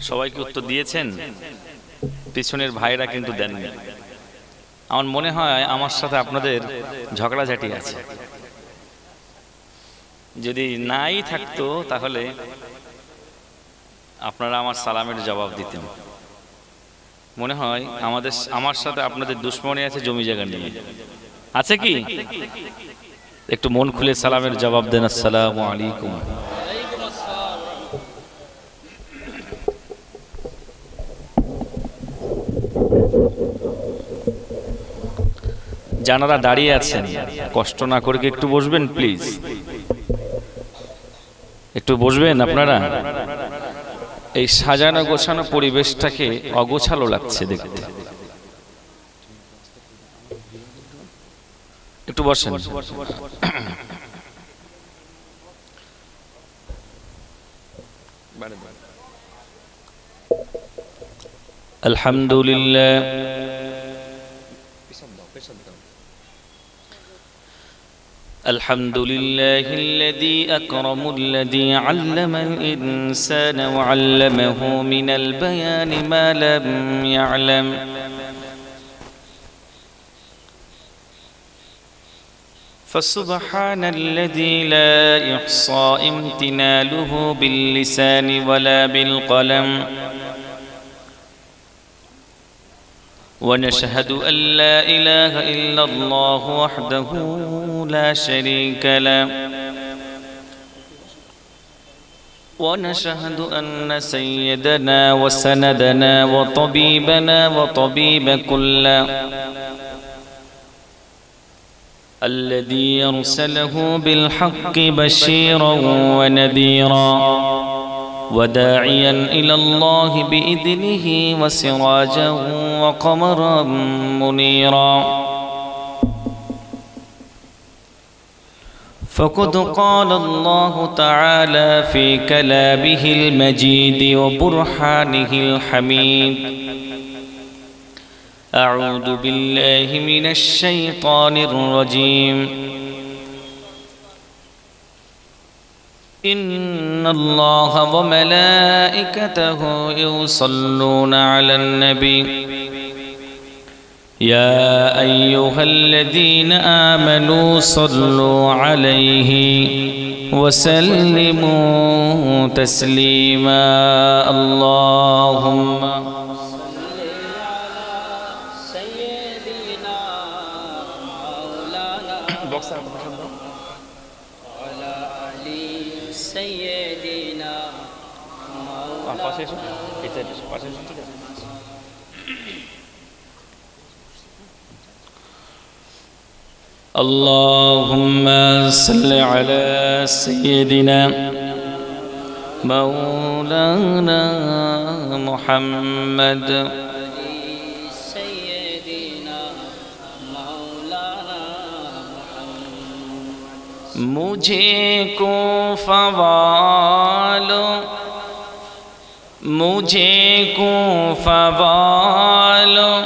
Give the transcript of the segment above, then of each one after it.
সবাইকে উত্তর দিয়েছেন, পিছনের ভাইরা কিন্তু দেননি। আমার মনে হয় আমার সাথে আপনাদের ঝগড়াঝাটি আছে। যদি নাই থাকতো তাহলে আপনারা আমার সালামের জবাব দিতেন। মনে হয় আমার সাথে আপনাদের দুশ্মনী আছে জমি জায়গা নিয়ে, আছে কি? একটু মন খুলে সালামের জবাব দেন। আসসালামু আলাইকুম। যারা দাঁড়িয়ে আছেন কষ্ট না করে একটু বসবেন প্লিজ, একটু বসবেন আপনারা। এই সাজানো গোছানো পরিবেশটাকে অগোছালো লাগছে দেখতে, একটু বসেন। আলহামদুলিল্লাহ الحمد لله الذي أكرم الذي علم الإنسان وعلمه من البيان ما لم يعلم فسبحان الذي لا يحصى امتناله باللسان ولا بالقلم ونشهد أن لا إله إلا الله وحده لا شريك له ونشهد أن سيدنا وسندنا وطبيبنا وطبيب كل الذي أرسله بالحق بشيرا ونذيرا وداعيا إلى الله بإذنه وسراجا وقمرا منيرا فقد قال الله تعالى في كلامه المجيد وبرهانه الحميد أعوذ بالله من الشيطان الرجيم إن الله وملائكته يصلون على النبي يا أيها الذين آمنوا صلوا عليه وسلموا تسليما اللهم اللهم صل على سيدنا مولانا محمد मुझे कुफा वालों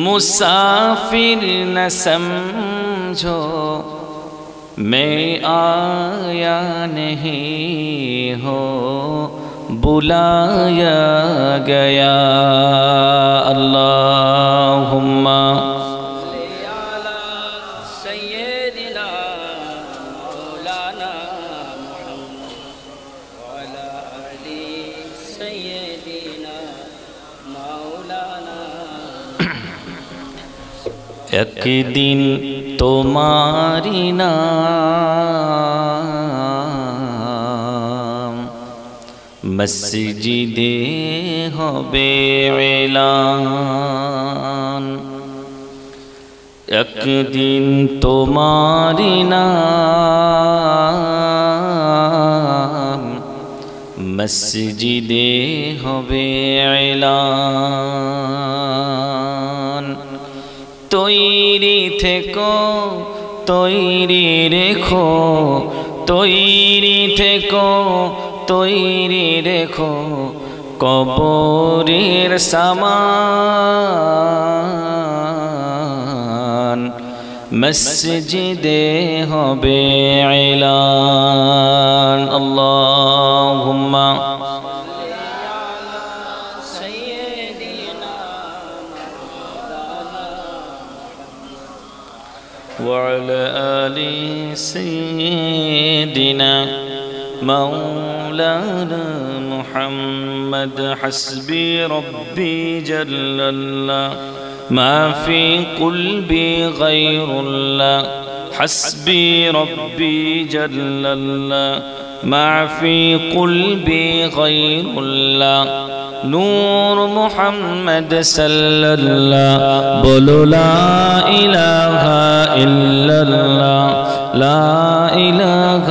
मुसाफिर न समझो मैं आया नहीं हो बुलाया गया अल्लाहुम्मा एक दिन तुम्हारी नाम मस्जिदे होबे ऐलान एक दिन तुम्हारी नाम मस्जिदे होबे ऐलान तैरी থেকো তৈরি রেখো তৈরি থেকো তৈরি রেখো কবরের সামান মসজিদে হবে এলান আল্লাহুম্মা وعلى آل سيدنا مولانا محمد حسبي ربي جل الله ما في قلبي غير الله حسبي ربي جل الله ما في قلبي غير الله نور محمد صلى الله بولو لا إله إلا الله لا إله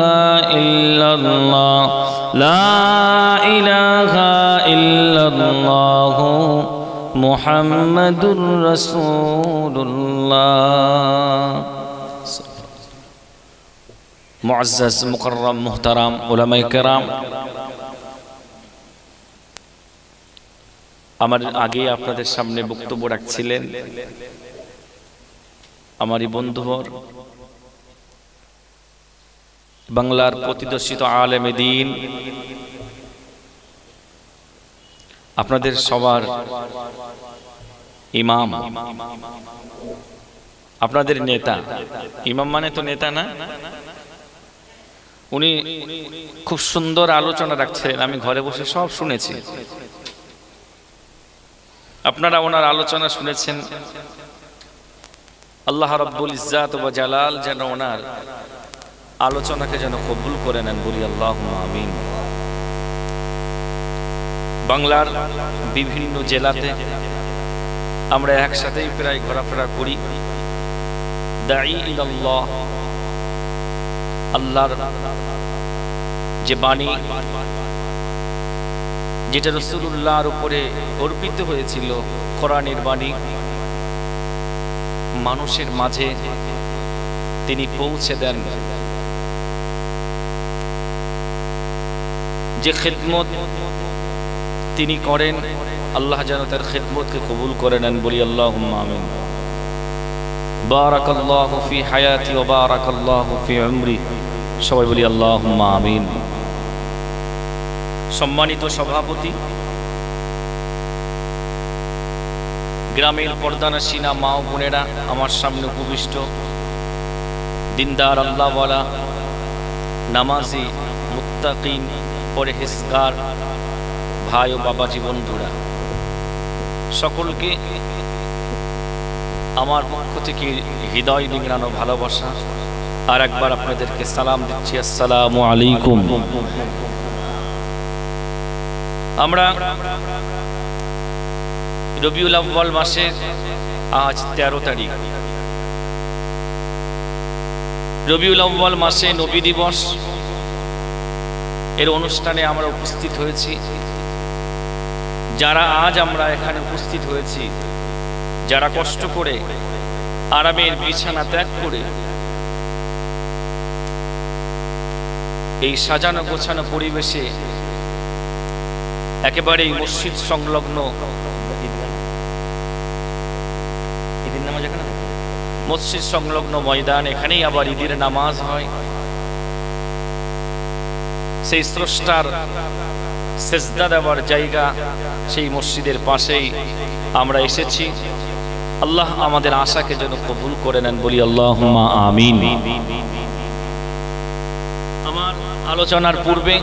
إلا الله لا إله إلا الله محمد رسول الله मुअज़्ज़ज़ मुकर्रम मुहतरम उलमाए किराम আমার আগে আপনাদের সামনে বক্তব্য রাখছিলেন আমারই বন্ধুবর বাংলার প্রতিষ্ঠিত আলেমে দ্বীন আপনাদের সবার ইমাম আপনাদের নেতা ইমাম মানে তো নেতা না উনি খুব সুন্দর আলোচনা রাখছেন আমি ঘরে বসে সব শুনেছি আপনারা ওনার আলোচনা শুনেছেন আল্লাহ রাব্বুল ইজ্জাত ওয়া জালাল যেন ওনার আলোচনাকে যেন কবুল করে নেন বলি আল্লাহুম্মা আমিন বাংলার বিভিন্ন জেলাতে আমরা একসাথেই প্রায় ঘোরাফেরা করি দাঈ ইলাল্লাহ আল্লাহর যে বাণী যেটা রাসূলুল্লাহর উপরে অর্পিত হয়েছিল কোরআনের বাণী মানুষের মাঝে তিনি পৌঁছে দেন যে খিদমত তিনি করেন আল্লাহ যেন তার খিদমতকে কবুল করে নেন বলি আল্লাহুম্মা আমিন বারাকাল্লাহু ফি হায়াতি ওয়া বারাকাল্লাহু ফি উমরি সবাই বলি আল্লাহুম্মা আমিন সম্মানিত সভাপতি গ্রামের পর্দানশীনা মা ও বোনেরা আমার সামনে উপবিষ্ট দিনদার আল্লাহওয়ালা নামাজি মুত্তাকিন পরহেজগার ভাই ও বাবাজি বন্ধুরা সকলকে আমার পক্ষ থেকে হৃদয় নিংড়ানো ভালোবাসা আর একবার আপনাদেরকে সালাম দিচ্ছি আসসালামু আলাইকুম আমরা রবিউল আউয়াল মাসের আজ 13 তারিখ রবিউল আউয়াল মাসে নবী দিবস এর অনুষ্ঠানে আমরা উপস্থিত হয়েছি যারা আজ আমরা এখানে উপস্থিত হয়েছি যারা কষ্ট করে আরামের বিছানা ত্যাগ করে এই সাজানো গোছানো পরিবেশে একেবারেই মসজিদ সংলগ্ন মসজিদ সংলগ্ন ময়দান এখানেই আবার ঈদের নামাজ হয় সেই স্রষ্টার সেজদা দেওয়ার জায়গা সেই মসজিদের পাশেই আমরা এসেছি আল্লাহ আমাদের আশাকে যেন কবুল করে নেন বলি আল্লাহুম্মা আমিন আমার আলোচনার পূর্বে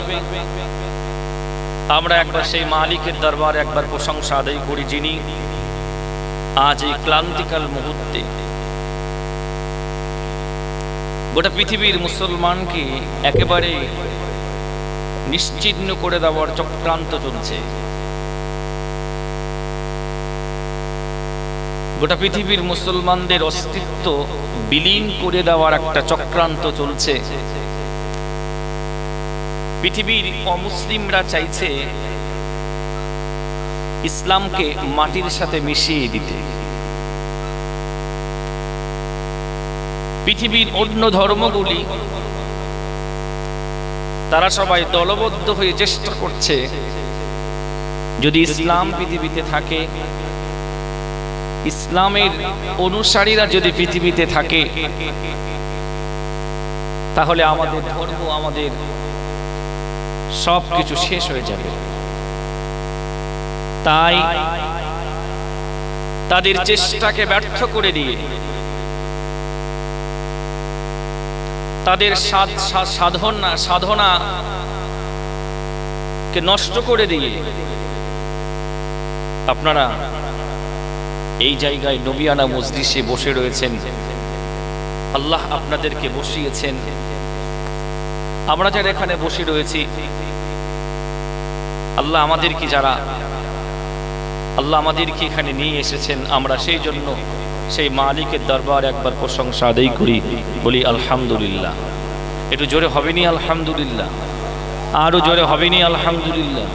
আমরা একবার সেই মালিকের দরবারে একবার প্রশংসা আদায় করি যিনি আজ এই ক্লান্তিকাল মুহূর্তে গোটা পৃথিবীর মুসলমানকে একেবারে নিশ্চিহ্ন করে দেওয়ার চক্রান্ত চলছে গোটা পৃথিবীর মুসলমানদের অস্তিত্ব বিলীন করে দেওয়ার একটা চক্রান্ত চলছে পৃথিবীর অমুসলিমরা চাইছে ইসলামকে মাটির সাথে মিশিয়ে দিতে পৃথিবীর অন্য ধর্মগুলি তারা সবাই দলবদ্ধ হয়ে চেষ্টা করছে যদি ইসলাম পৃথিবীতে থাকে ইসলামের অনুসারীরা যদি পৃথিবীতে থাকে তাহলে আমাদের ধর্ম আমাদের সবকিছু শেষ হয়ে যাবে তাই তাদের চেষ্টাকে ব্যর্থ করে দিয়ে তাদের সাধনা কে নষ্ট করে দিয়ে আপনারা এই জায়গায় নবিয়ানা মজলিসে বসে রয়েছেন। আল্লাহ আপনাদেরকে বসিয়েছেন। আমরা যারা এখানে বসে রয়েছি, আল্লাহ আমাদেরকে এখানে নিয়ে এসেছেন, আমরা সেই জন্য সেই মালিকের দরবার একবার প্রশংসা আদায় করি, বলি আলহামদুলিল্লাহ। একটু জোরে হবেনি আলহামদুলিল্লাহ? আরো জোরে হবেনি আলহামদুলিল্লাহ?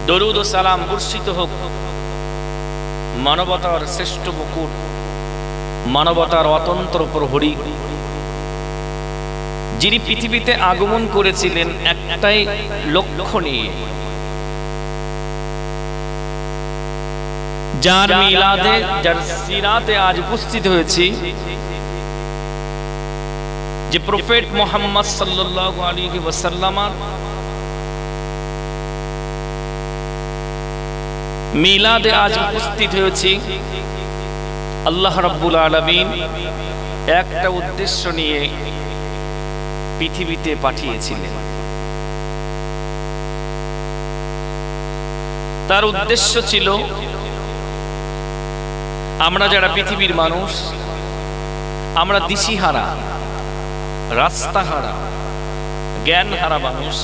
দরুদ ও সালাম বর্ষিত হোক মানবতার শ্রেষ্ঠ মুকুট, মানবতার অতন্ত্র প্রহরী, যিনি পৃথিবীতে আগমন করেছিলেন একটাই লক্ষ্য নিয়ে, যার মিলাদে, যার সিরাতে আজ উপস্থিত হয়েছি, যে প্রফেট মুহাম্মদ সাল্লাল্লাহু আলাইহি ওয়াসাল্লাম মিলাদে আজ উপস্থিত হয়েছি। আল্লাহ রাব্বুল আলামিন একটা উদ্দেশ্য নিয়ে পৃথিবীতে পাঠিয়েছিলেন। তার উদ্দেশ্য ছিল আমরা যারা পৃথিবীর মানুষ, আমরা দিশাহারা, রাস্তাহারা, জ্ঞানহারা মানুষ,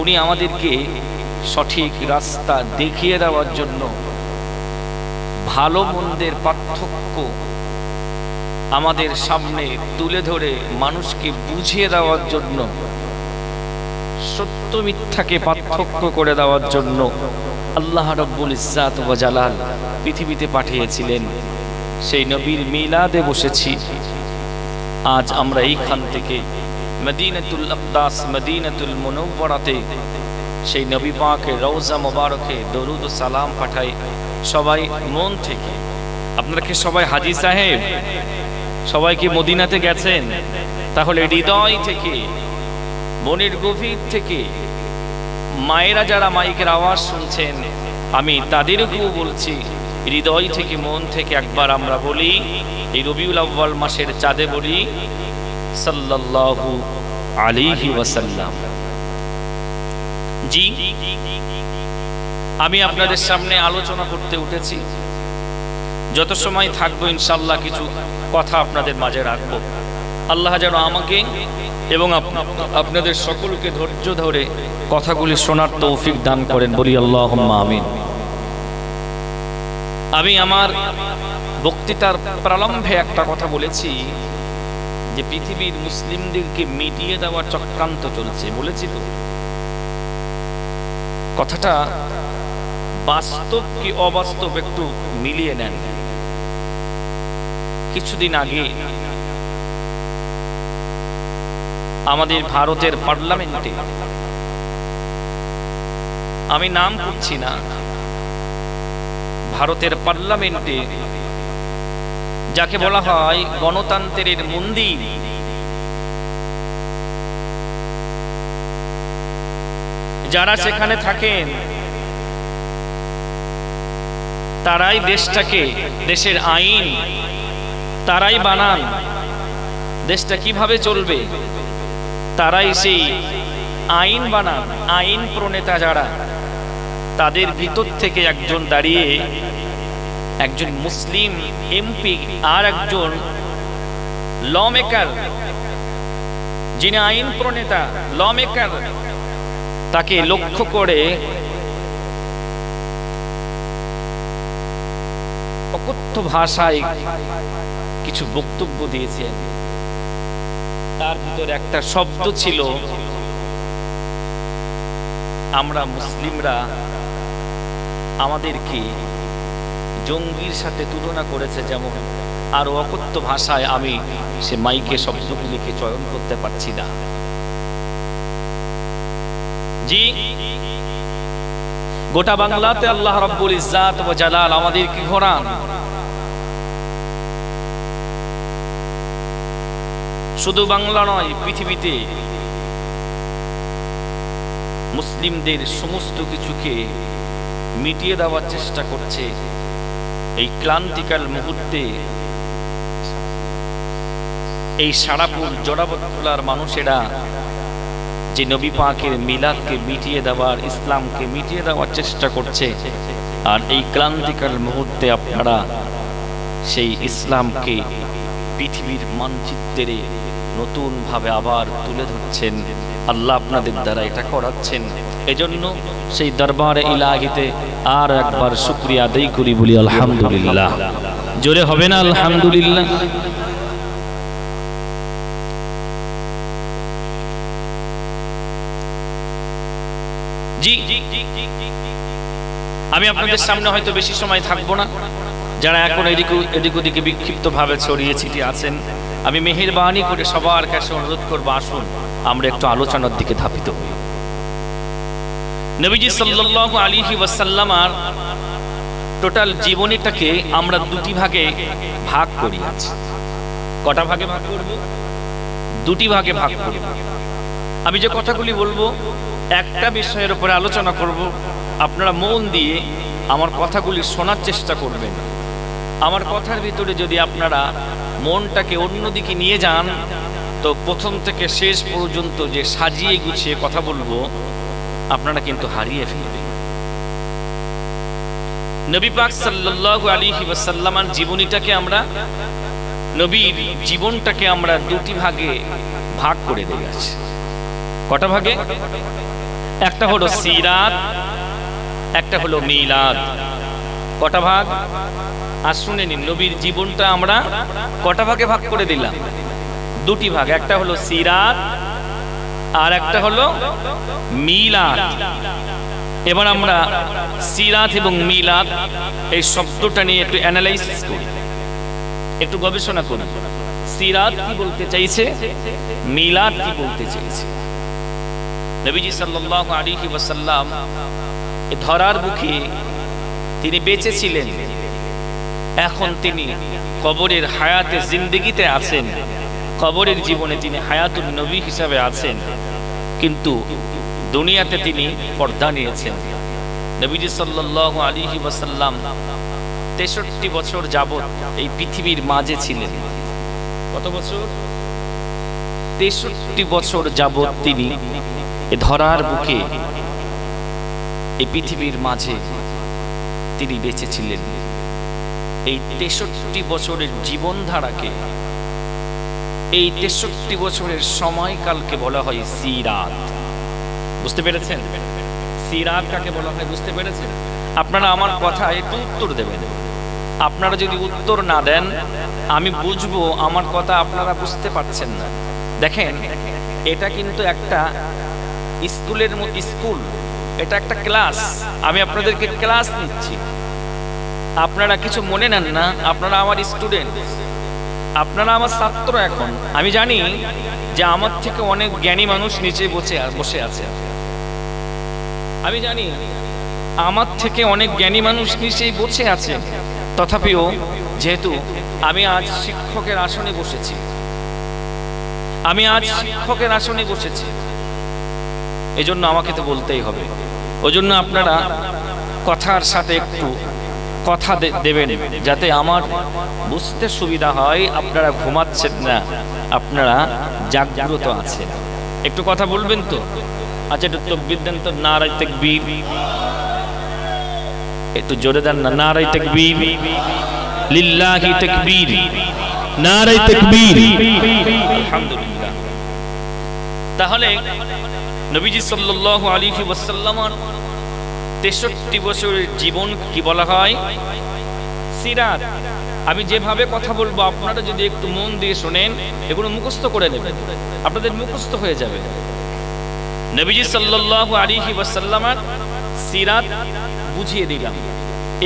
উনি আমাদেরকে সঠিক রাস্তা দেখিয়ে দেওয়ার জন্য, ভালো মন্দের পার্থক্য আমাদের সামনে তুলে ধরে মানুষকে বুঝিয়ে দেওয়ার জন্য, সত্য মিথ্যাকে পার্থক্য করে দেওয়ার জন্য আল্লাহ রাব্বুল ইজ্জাত ওয়া জালাল পৃথিবীতে পাঠিয়েছিলেন। সেই নবীর মিলাদে বসেছি। আজ আমরা এইখান থেকে মদিনাতুল আকদাস, মদিনাতুল মুনাওয়ারাতে সেই নবী পাকের রওজা মোবারকে দরুদ ও সালাম পাঠাই সবাই মন থেকে। আপনারা কি সবাই হাজী সাহেব? সবাই কি মদিনাতে গেছেন? তাহলে হৃদয় থেকে, মনের গভীর থেকে মায়েরা যারা মাইকের আওয়াজ শুনছেন, আমি তাদেরকেও বলছি, হৃদয় থেকে, মন থেকে একবার আমরা বলি, এই রবিউল আউয়াল মাসের চাঁদে বলি সাল্লাল্লাহু আলাইহি ওয়াসাল্লাম। জি, আমি আপনাদের সামনে আলোচনা করতে উঠেছি। যত সময় থাকবো ইনশাআল্লাহ কিছু কথা আপনাদের মাঝে রাখবো। আল্লাহ যেন আমাকে এবং আপনাদের সকলকে ধৈর্য ধরে কথাগুলি শোনার তৌফিক দান করেন, বলি আল্লাহুম্মা আমিন। আমি আমার বক্তৃতার প্রারম্ভে একটা কথা বলেছি যে পৃথিবীর মুসলিমদেরকে মিটিয়ে দেওয়ার চক্রান্ত চলছে, বলেছি তো? কথাটা বাস্তব কি অবাস্তব একটু মিলিয়ে নেন। কিছুদিন আগে আমাদের ভারতের পার্লামেন্টে, আমি নাম করছি না, ভারতের পার্লামেন্টে যাকে বলা হয় গণতন্ত্রের মন্দির, যারা সেখানে থাকেন তারাই দেশটাকে, দেশের আইন তারাই বানান, দেশটা কিভাবে চলবে তারাই সেই আইন বানান। আইন প্রণেতা যারা, তাদের ভিতর থেকে একজন দাঁড়িয়ে, একজন মুসলিম এমপি আর একজন ল মেকার, যিনি আইন প্রণেতা, ল মেকার, তাকে লক্ষ্য করে অকথ্য ভাষায় কিছু বক্তব্য দিয়েছেন। তার ভিতরে একটা শব্দ ছিল, আমরা মুসলিমরা আমাদেরকে জঙ্গির সাথে তুলনা করেছে যেমন, আর অকথ্য ভাষায় আমি সে মাইকে শব্দগুলিকে চয়ন করতে পারছি না। জি, গোটা বাংলাতে আল্লাহ রাব্বুল ইজ্জাত ওয়া জালাল আমাদেরকে ঘোরান। শুধু বাংলা নয়, পৃথিবীতে মুসলিমদের সমস্ত কিছুকে মিটিয়ে দেওয়ার চেষ্টা করছে। এই ক্লান্তিকাল মুহূর্তে এই সারাপুর জোড়াবতলার মানুষেরা যে নবী পাকের মিলাদকে মিটিয়ে দেওয়ার, ইসলামকে মিটিয়ে দেওয়ার চেষ্টা করছে, আর এই ক্রান্তিকার মুহূর্তে আপনারা সেই ইসলামকে পৃথিবীর মানচিত্রে নতুন ভাবে আবার তুলে ধরছেন। আল্লাহ আপনাদের দ্বারা এটা করাচ্ছেন। এজন্য সেই দরবারে ইলাহিতে আর একবার শুকরিয়া আদায় করি, বলি আলহামদুলিল্লাহ। জোরে হবে না আলহামদুলিল্লাহ? জি, আমি আপনাদের সামনে হয়তো বেশি সময় থাকবো না। যারা এখন এদিক ওদিকে বিক্ষিপ্ত ভাবে ছড়িয়ে ছিটিয়ে আছেন, আমি মেহেরবানি করে সবার কাছে অনুরোধ করবো, আসুন আমরা একটু আলোচনার দিকে ধাবিত হই। নবীজি সাল্লাল্লাহু আলাইহি ওয়াসাল্লাম আর টোটাল জীবনীটাকে আমরা দুটি ভাগে ভাগ করি আছি। কটা ভাগে ভাগ করব? দুটি ভাগে ভাগ করব। আমি যে কথাগুলি বলবো একটা বিষয়ের উপরে আলোচনা করব। আপনারা মন দিয়ে আমার কথাগুলি শোনার চেষ্টা করবেন। আমার কথার ভিতরে যদি আপনারা মনটাকে অন্যদিকে নিয়ে যান, তো প্রথম থেকে শেষ পর্যন্ত যে সাজিয়ে গুছিয়ে কথা বলবো আপনারা কিন্তু হারিয়ে ফেলবেন। নবী পাক সাল্লাল্লাহু আলাইহি ওয়াসাল্লামের জীবনীটাকে আমরা, নবীর জীবনটাকে আমরা দুটি ভাগে ভাগ করে দিয়েছি। কটা ভাগে? একটা হলো সিরাত, একটা হলো মিলাদ। কটা ভাগ? আর শুনে নিন, নবীর জীবনটা আমরা কটা ভাগে ভাগ করে দিলাম? দুটি ভাগ। একটা হলো সিরাত আর একটা হলো মিলাদ। এবার আমরা সিরাত এবং মিলাদ এই শব্দটা নিয়ে একটু অ্যানালাইসিস করি, একটু গবেষণা করি। সিরাত কি বলতে চাইছে, মিলাদ কি বলতে চাইছে। নবীজি সাল্লাল্লাহু আলাইহি ওয়াসাল্লাম এই ধরার বুকে তিনি বেঁচে ছিলেন, এখন তিনি কবরের হায়াতে জিন্দেগিতে আছেন, কবরের জীবনে তিনি হায়াতুন নবী হিসাবে আছেন, কিন্তু দুনিয়াতে তিনি পর্দা নিয়েছেন। নবীজি সাল্লাল্লাহু আলাইহি ওয়াসাল্লাম 63 বছর যাবত এই পৃথিবীর মাঝে ছিলেন। কত বছর? 63 বছর যাবত তিনি এ ধরার বুকে এই পৃথিবীর মাঝে তিনি বেঁচে ছিলেন। এই 63 বছরের জীবনধারাকে, এই 63 বছরের সময়কালকে বলা হয় সিরাত। বুঝতে পেরেছেন? সিরাত কাকে বলা হয় বুঝতে পেরেছেন? আপনারা আমার কথা একটু উত্তর দেবেন। আপনারা যদি উত্তর না দেন আমি বুঝবো আমার কথা আপনারা বুঝতে পারছেন না। দেখেন, এটা কিন্তু একটা স্কুলের মতো, স্কুল এটা একটা ক্লাস। আমি আপনাদেরকে ক্লাস নিচ্ছি, আপনারা কিছু মনে নেন না। আপনারা আমার স্টুডেন্ট, আপনারা আমার ছাত্র। এখন আমি জানি যে আমার থেকে অনেক জ্ঞানী মানুষ নিচে বসে আছে। আমি জানি আমার থেকে অনেক জ্ঞানী মানুষ নিচেই বসে আছে। তথাপিও যেহেতু আমি আজ শিক্ষকের আসনে বসেছি, এজন্য আমাকে তো বলতেই হবে। ওজন্য আপনারা কথার সাথে একটু কথা দেবেন, যাতে আমার বুঝতে সুবিধা হয়। আপনারা ঘুমাচ্ছেন না, আপনারা জাগ্রত আছেন। একটু কথা বলবেন তো? আচ্ছা, একটু তাকবীর দেন তো। নারায়ে তাকবীর, একটু জোরে দেন না। নারায়ে তাকবীর, লিল্লাহি তাকবীর, নারায়ে তাকবীর। আলহামদুলিল্লাহ। তাহলে নবীজি সাল্লাল্লাহু আলাইহি ওয়াসাল্লামের 63 বছরের জীবন কি বলা হয়? সিরাত। আমি যেভাবে কথা বলবো আপনারা যদি একটু মন দিয়ে শোনেন, এগুলো মুখস্থ করে নেবেন, আপনাদের মুখস্থ হয়ে যাবে। নবীজি সাল্লাল্লাহু আলাইহি ওয়াসাল্লামের সিরাত বুঝিয়ে দিলাম।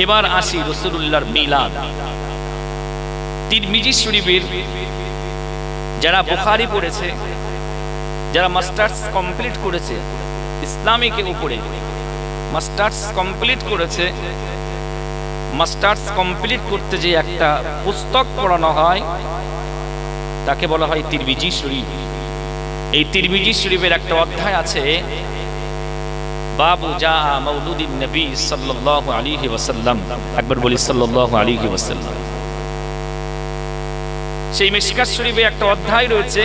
এবার আসি রাসূলুল্লাহর মিলাদ। তিরমিজি শরীফের যারা বুখারী পড়েছে, যারা মাস্টার্স কমপ্লিট করেছে ইসলামিকের উপরে, মাস্টার্স কমপ্লিট করেছে, মাস্টার্স কমপ্লিট করতে যে একটা পুস্তক পড়ানো হয় তাকে বলা হয় তিরমিজি শরীফ। এই তিরমিজি শরীফের একটা অধ্যায় আছে, বাবু জা মাউলুদিন নবী সাল্লাল্লাহু আলাইহি ওয়াসাল্লাম। একবার বলি সাল্লাল্লাহু আলাইহি ওয়াসাল্লাম। সেই মিশকাত শরীফে একটা অধ্যায় রয়েছে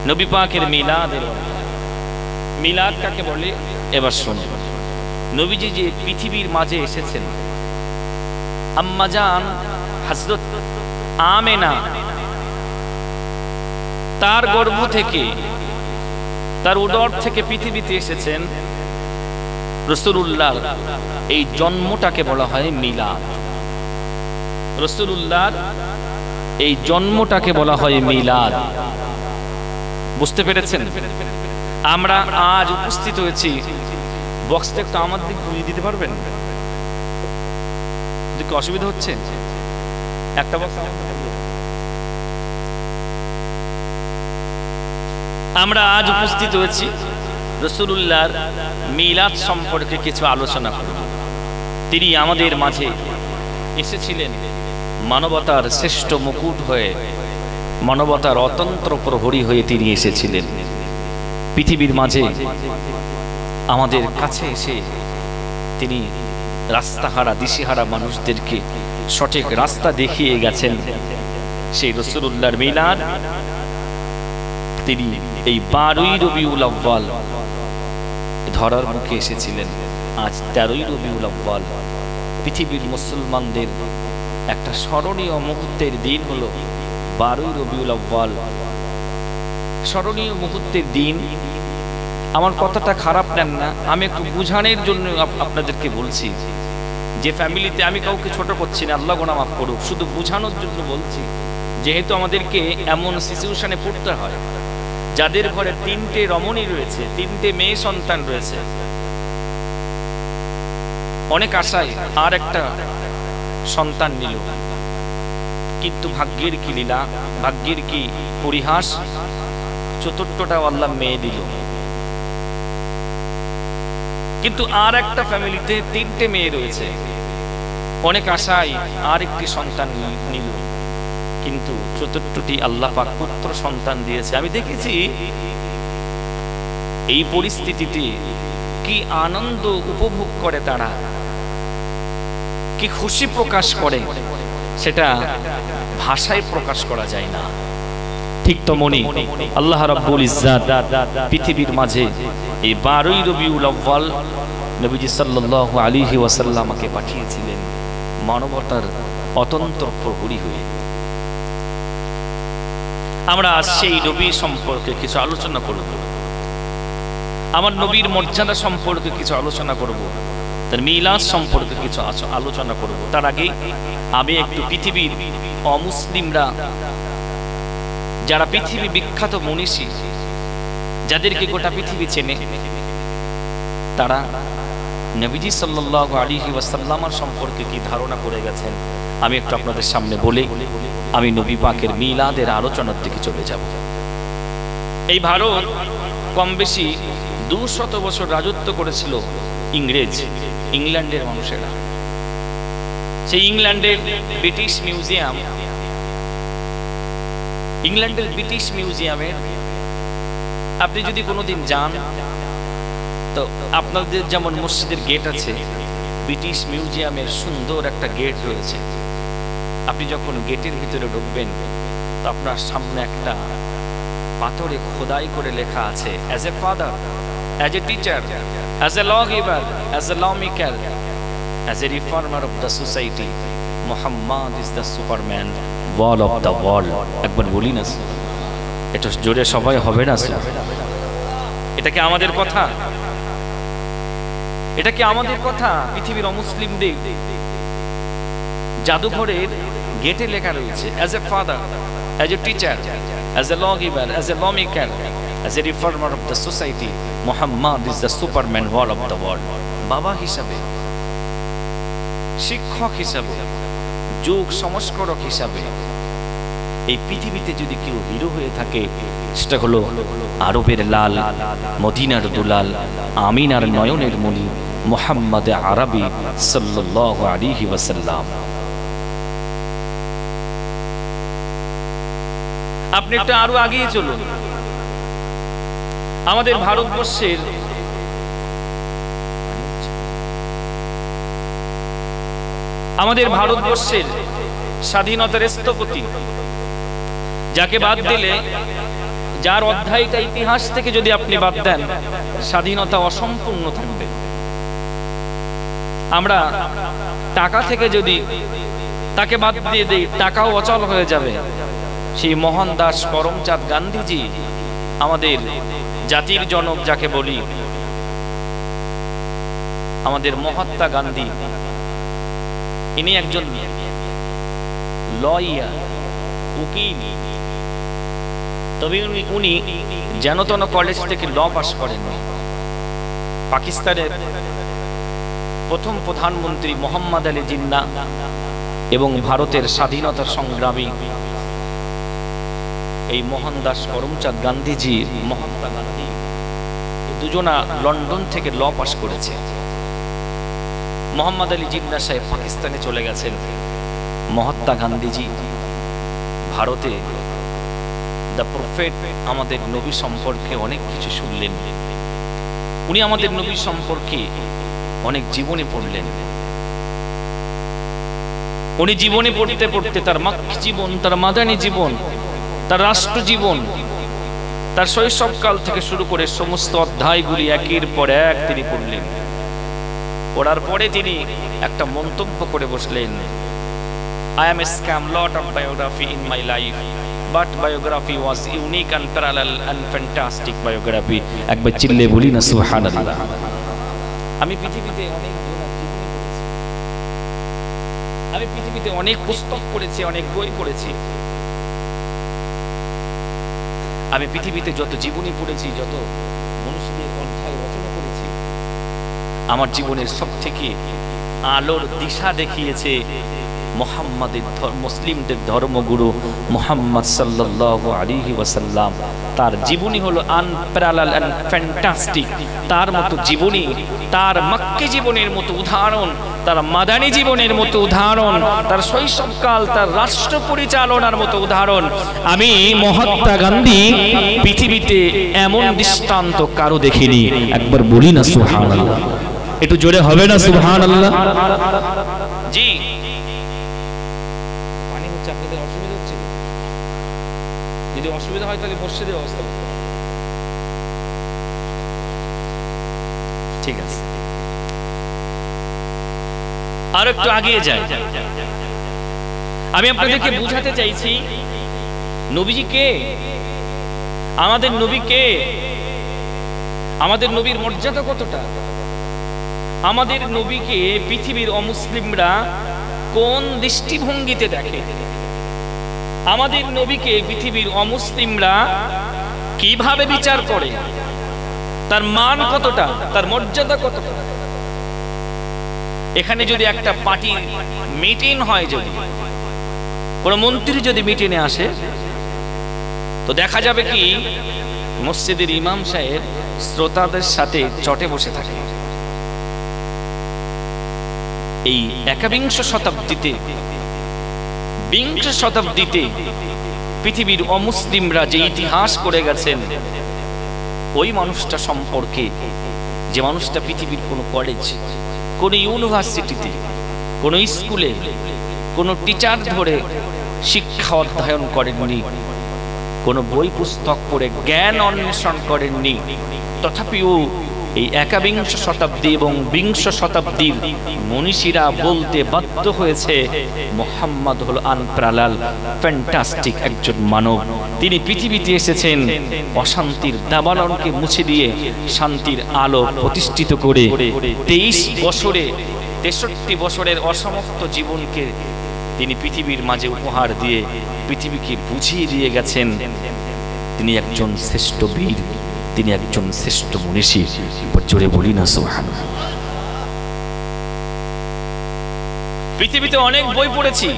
নবী পাকের মিলাদের। মিলাদ কাকে বলে এবার শুনুন। নবীজি যে পৃথিবীর মাঝে এসেছেন, আম্মাজান হযরত আমেনা তার গর্ভ থেকে, তার উদর থেকে পৃথিবীতে এসেছেন। রাসূলুল্লাহর এই জন্মটাকে বলা হয় মিলাদ। রাসূলুল্লাহর এই জন্মটাকে বলা হয় মিলাদ। বুঝতে পেরেছেন? আমরা আজ উপস্থিত হয়েছি। বক্সটা একটু আমার দিক ঘুরিয়ে দিতে পারবেন? কি অসুবিধা হচ্ছে? একটা বক্স। আমরা আজ উপস্থিত হয়েছি রাসূলুল্লাহর মিলাদ সম্পর্কে কিছু আলোচনা করব। তিনি আমাদের মাঝে এসেছিলেন মানবতার শ্রেষ্ঠ মুকুট হয়ে, মানবতার অতন্ত্র প্রহরী হয়ে তিনি এসেছিলেন পৃথিবীর মাঝে। আমাদের কাছে এসে তিনি রাস্তাহারা দিশেহারা মানুষদেরকে সঠিক রাস্তা দেখিয়ে গেছেন। সেই রাসূলুল্লাহর মিলাদ তিনি এই 12ই রবিউল আউয়াল ধরার মুখে এসেছিলেন। আজ 13ই রবিউল আউয়াল পৃথিবীর মুসলমানদের একটা স্মরণীয় মুহূর্তের দিন হলো 12ই রবিউল আউয়াল। স্মরণীয় মুহূর্তের দিন। আমার কথাটা খারাপ নেন না, আমি একটু বুঝানোর জন্য আপনাদেরকে বলছি। যে ফ্যামিলিতে, আমি কাউকে ছোট করছি না, আল্লাহ গোনা মাফ করুক, শুধু বুঝানোর জন্য বলছি। যেহেতু আমাদেরকে এমন সিচুয়েশনে পড়তে হয়, যাদের ঘরে 3টে রমণী রয়েছে, 3টে মেয়ে সন্তান রয়েছে, অনেক আশায় আর একটা সন্তান নিল, কিন্তু ভাগ্যের কি লীলা, ভাগ্যের কি পরিহাস, চতুর্থটাও আল্লাহ মেয়ে দিল। কিন্তু আর একটা ফ্যামিলিতে 3টে মেয়ে রয়েছে, অনেক আশায় আর একটি সন্তান নিল, কিন্তু চতুর্থটি আল্লাহ পাক পুত্র সন্তান দিয়েছে। আমি দেখেছি এই পরিস্থিতিতে কি আনন্দ উপভোগ করে তারা, কি খুশি প্রকাশ করে, সেটা ভাষায় প্রকাশ করা যায় না। ঠিক তো মনি আল্লাহ রাব্বুল ইজ্জাত পৃথিবীর মাঝে এই 12ই রবিউল আউয়াল নবীজি সাল্লাল্লাহু আলাইহি ওয়াসাল্লামকে পাঠিয়েছিলেন মানবতার অতন্ত্র প্রহরী হয়ে। আমরা সেই নবী সম্পর্কে কিছু আলোচনা করব, আমার নবীর মর্যাদা সম্পর্কে কিছু আলোচনা করব, তার মিলাদ সম্পর্কে কিছু আলোচনা করব। তার আগে আমি একটু পৃথিবীর অমুসলিমরা, যারা পৃথিবী বিখ্যাত মনীষী, যাদেরকে গোটা পৃথিবী চেনে, তারা নবীজি সাল্লাল্লাহু আলাইহি ওয়াসাল্লামের সম্পর্কে কি ধারণা করে গেছেন, আমি একটু আপনাদের সামনে বলে আমি নবী পাকের মিলাদের আলোচনার দিকে চলে যাব। এই ভারত কম বেশি 200 বছর রাজত্ব করেছিল ইংল্যান্ডের মানুষেরা। সেই ইংল্যান্ডের ব্রিটিশ মিউজিয়ামে আপনি যদি কোনোদিন যান, তো আপনাদের যেমন মসজিদের গেট আছে, ব্রিটিশ মিউজিয়ামের সুন্দর একটা গেট রয়েছে। আপনি যখন গেটের ভিতরে ঢুকবেন, তো আপনার সামনে একটা পাথরে খোদাই করে লেখা আছে, as a father, as a teacher, as a law giver, as a law maker, as a reformer of the society, Muhammad is the superman wall of the world. একবার বলি না, এটা জোরে সবাই হবে না? এটা কি আমাদের কথা? এটা কি আমাদের কথা? পৃথিবীর অমুসলিমদের জাদুঘরের গেটে লেখা রয়েছে, as a father, as a teacher, as a law giver, as a law maker, as a reformer of the society, Muhammad is the superman wall of the world. বাবা হিসাবে, শিক্ষক হিসাবে, যুগ সংস্করক হিসাবে এই পৃথিবীতে যদি কেউ হিরো হয়ে থাকে, সেটা হলো আরবের লাল, মদিনার দুলাল, আমিনার নয়নের মণি, মুহাম্মদ আরবি সাল্লাল্লাহু আলাইহি ওয়াসাল্লাম। আপনি একটু আরো আগিয়ে চলুন। আমাদের ভারতবর্ষের স্বাধীনতার স্থপতি যাকে বাদ দিলে, যার অধ্যায়টা ইতিহাস থেকে যদি আপনি বাদ দেন, স্বাধীনতা অসম্পূর্ণ থাকবে। আমরা টাকা থেকে যদি তাকে বাদ দিয়ে দেই, টাকাও অচল হয়ে যাবে। সেই মোহনদাস করমচাঁদ গান্ধীজি, আমাদের জাতির জনক যাকে বলি, আমাদের মহাত্মা গান্ধী, ইনি একজন লয়ার, উকিল। তবে উনি যেন কলেজ থেকে ল পাস করেননি। পাকিস্তানের প্রথম প্রধানমন্ত্রী মোহাম্মদ আলী জিন্নাহ এবং ভারতের স্বাধীনতা সংগ্রামী এই মোহনদাস করমচাঁদ গান্ধীজি, মহাত্মা গান্ধী, দুজনা লন্ডন থেকে ল পাস করেছে। মোহাম্মদ আলী জিন্নাহ সাহেব পাকিস্তানে চলে গেছেন, মহাত্মা গান্ধীজি ভারতে দ্য প্রফেট, আমাদের নবী সম্পর্কে অনেক কিছু শুনলেন। উনি আমাদের নবী সম্পর্কে অনেক জীবনী পড়লেন। উনি জীবনী পড়তে পড়তে তার মাক্কি জীবন, তার মাদানী জীবন, তার রাষ্ট্র জীবন, তার শৈশবকাল থেকে শুরু করে সমস্ত অধ্যায়গুলি একের পর এক তিনি পড়লেন। পড়ার পরে তিনি একটা মন্তব্য করে বসলেন, I am a scam lot of biography in my life, but biography was unique and parallel and fantastic biography. একবার চিল্লে বলি না সুবহানাল্লাহ। আমি পৃথিবীতে অনেক জীবনী পড়েছি, আমি পৃথিবীতে অনেক পুস্তক পড়েছি, অনেক বই পড়েছি। আমি পৃথিবীতে যত জীবনী পড়েছি, যত মনীষীদের অধ্যায় রচনা করেছি, আমার জীবনের সবথেকে আলোর দিশা দেখিয়েছে মুসলিমদের ধর্মগুরু মুহাম্মদ সাল্লাল্লাহু আলাইহি ওয়াসাল্লাম। তার জীবনী হলো আনপ্যারালাল এন্ড ফ্যান্টাস্টিক। তার মতো জীবনী, তার মক্কি জীবনের মতো উদাহরণ, তার মাদানী জীবনের মতো উদাহরণ, তার শৈশবকাল, তার রাষ্ট্র পরিচালনার মতো উদাহরণ আমি মহাত্মা গান্ধী পৃথিবীতে এমন দৃষ্টান্ত কারো দেখিনি। একবার বলি না সুবহানাল্লাহ। একটু জোরে হবে না সুবহানাল্লাহ? জি, আপনাদের অসুবিধা হচ্ছে? যদি অসুবিধা হয় তাহলে মসজিদের ব্যবস্থা করতে হবে। ঠিক আছে, আর একটু আগিয়ে যাই। আমি আপনাদেরকে বুঝাতে চাইছি নবীজি কে, আমাদের নবী কে, আমাদের নবীর মর্যাদা কতটা, আমাদের নবীকে পৃথিবীর অমুসলিমরা কোন দৃষ্টিভঙ্গিতে দেখে, আমাদের নবীকে পৃথিবীর অমুসলিমরা কিভাবে বিচার করে, তার মান কতটা, তার মর্যাদা কতটা। এখানে যদি একটা পার্টির মিটিং হয়, যদি কোন মন্ত্রী যদি মিটিংয়ে আসে, তো দেখা যাবে কি মসজিদের ইমাম সাহেব শ্রোতাদের সাথে চটে বসে থাকে। এই একবিংশ শতাব্দীতে, বিংশ শতাব্দীতে পৃথিবীর অমুসলিমরা যে ইতিহাস করে গেছেন, ওই মানুষটা সম্পর্কে, যে মানুষটা পৃথিবীর কোনো কলেজ, কোনো ইউনিভার্সিটিতে, কোনো স্কুলে কোনো টিচার ধরে শিক্ষা অধ্যয়ন করেননি, কোনো বই পুস্তক পড়ে জ্ঞান অন্বেষণ করেননি, তথাপিও এই একবিংশ শতাব্দী এবং বিংশ শতাব্দীর মনীষীরা বলতে বাধ্য হয়েছে মুহাম্মদ হলো আনপ্যারালাল ফ্যান্টাস্টিক একজন মানব। তিনি পৃথিবীতে এসেছেন অশান্তির দাবানলকে মুছে দিয়ে শান্তির আলো প্রতিষ্ঠিত করে 23 বছরে 63 বছরের অসমাপ্ত জীবনকে তিনি পৃথিবীর মাঝে উপহার দিয়ে পৃথিবীকে বুঝিয়ে দিয়ে গেছেন তিনি একজন শ্রেষ্ঠ বীর, তিনি একজন শ্রেষ্ঠ মনীষী। জোরে বলি না সুবহানাল্লাহ। পৃথিবীতে অনেক বই পড়েছি,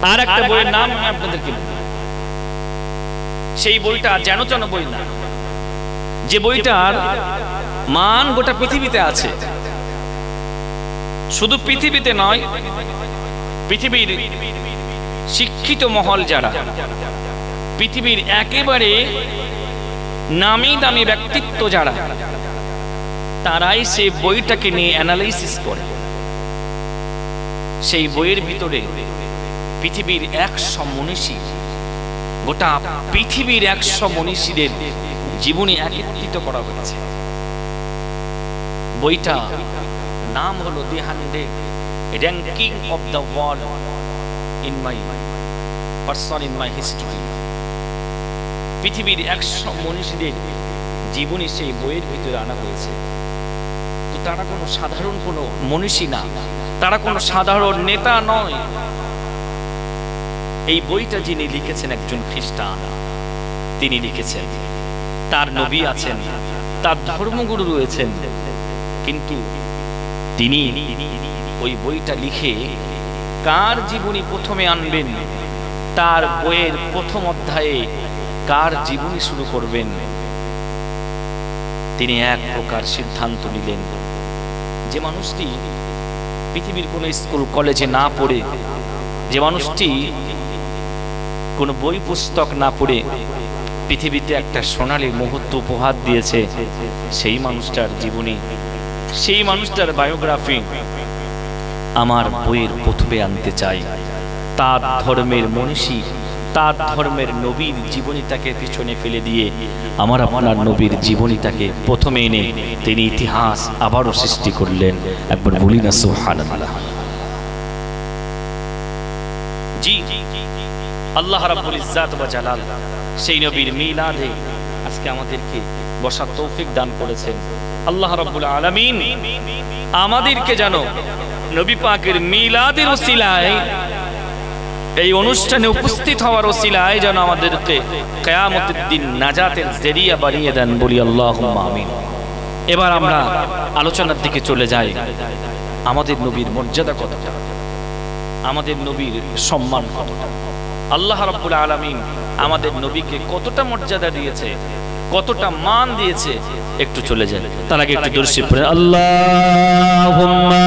আর একটা বইয়ের নাম আমি আপনাদেরকে বলি। সেই বইটা যেন তেন বই না, যে বইটার মান গোটা পৃথিবীতে আছে। শুধু পৃথিবীতে নয়, পৃথিবীর শিক্ষিত মহল যারা, পৃথিবীর একেবারে নামি দামি ব্যক্তিত্ব যারা, তারাই সেই বইটাকে নিয়ে অ্যানালাইসিস করে। সেই বইয়ের ভিতরে পৃথিবীর 100 মনীষী, গোটা পৃথিবীর 100 মনীষীদের জীবনী একত্রিত করা হয়েছে। বইটা নাম হলো দি 100 ranking of the world in my person in my history. পৃথিবীর 100 মনীষীদের জীবনী সেই বইয়ের ভিতরে আনা হয়েছে। তো তারা কোনো সাধারণ কোনো মনীষী না, তারা কোনো সাধারণ নেতা নয়। এই বইটা যিনি লিখেছেন একজন খ্রিস্টান, তিনি লিখেছেন। তার নবী আছেন, তার ধর্মগুরু রয়েছেন, কিন্তু তিনি ওই বইটা লিখে কার জীবনী প্রথমে আনবেন, তার বইয়ের প্রথম অধ্যায়ে কার জীবনী শুরু করবেন, তিনি এক প্রকার সিদ্ধান্ত নিলেন। যে মানুষটি পৃথিবীর কোনো স্কুল কলেজে না পড়ে, যে মানুষটি কোনো বই পুস্তক না পড়ে পৃথিবীতে একটা সোনালী মুহূর্ত উপহার দিয়েছে, সেই মানুষটার জীবনী, সেই মানুষটার বায়োগ্রাফি আমার বইয়ের প্রথমে আনতে চাই। তার ধর্মের মনীষী, তার ধর্মের নবীর জীবনীটাকে পিছনে ফেলে দিয়ে আমার আপনার নবীর জীবনীটাকে প্রথমে এনে তিনি ইতিহাস আবারও সৃষ্টি করলেন। একবার বলি না সুবহানাল্লাহ। জি, আল্লাহ রাব্বুল ইজ্জাত ওয়া জালাল সেই নবীর মিলাদে আজকে আমাদেরকে বসার তৌফিক দান করেছেন। আল্লাহ রাব্বুল আলামিন আমাদেরকে যেন নবী পাকের মিলাদের ওসিলায়, এই অনুষ্ঠানে উপস্থিত হওয়ার ওসিলায় যেন আমাদেরকে কিয়ামতের দিন নাজাতের জরিয়া বানিয়ে দেন। বলি আল্লাহুম্মা আমিন। এবার আমরা আলোচনার দিকে চলে যাই। আমাদের নবীর মর্যাদা কতটা, আমাদের নবীর সম্মান কতটা, আল্লাহ রাব্বুল আলামিন আমাদের নবীকে কতটা মর্যাদা দিয়েছে, কতটা মান দিয়েছে, একটু চলে যান। তার আগে একটু দরুদ শরীফ পড়েন। আল্লাহুম্মা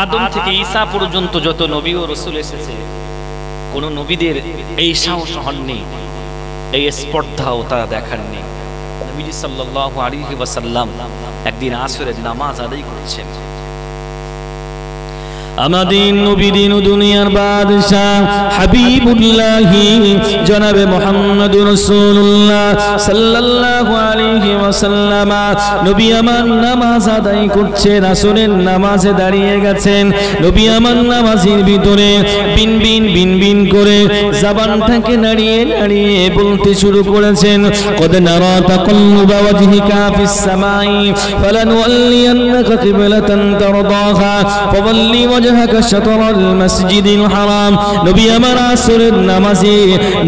আদম থেকে ঈসা পর্যন্ত যত নবী ও রাসূল এসেছে, কোন নবীদের এই সাহস হননি, এই স্পর্ধাও তারা দেখাননি। নবীজি সাল্লাল্লাহু আলাইহি ওয়াসাল্লাম একদিন আসরের নামাজ আদায় করছেন। আমাদের নবী দিন দুনিয়ার বাদশাহ হাবিবুল্লাহ জনাবে মুহাম্মদুর রাসূলুল্লাহ সাল্লাল্লাহু আলাইহি ওয়াসাল্লাম নবী আমার নামাজ আদায় করছেন, আসরের নামাজে দাঁড়িয়ে গেছেন। নবী আমার নামাজের ভিতরে বিন বিন বিন বিন করে জবানটাকে নাড়িয়ে নাড়িয়ে বলতে শুরু করেছেন, কদ নারা তাকাল্লুবা ওয়াজহিকা ফিস সামাই ফালানুওয়াল্লিয়ান্নাকা কিবলাতান তারদাহা ফাওয়াল্লি শাতরাল মসজিদিল হারাম। নবী আমার আসরের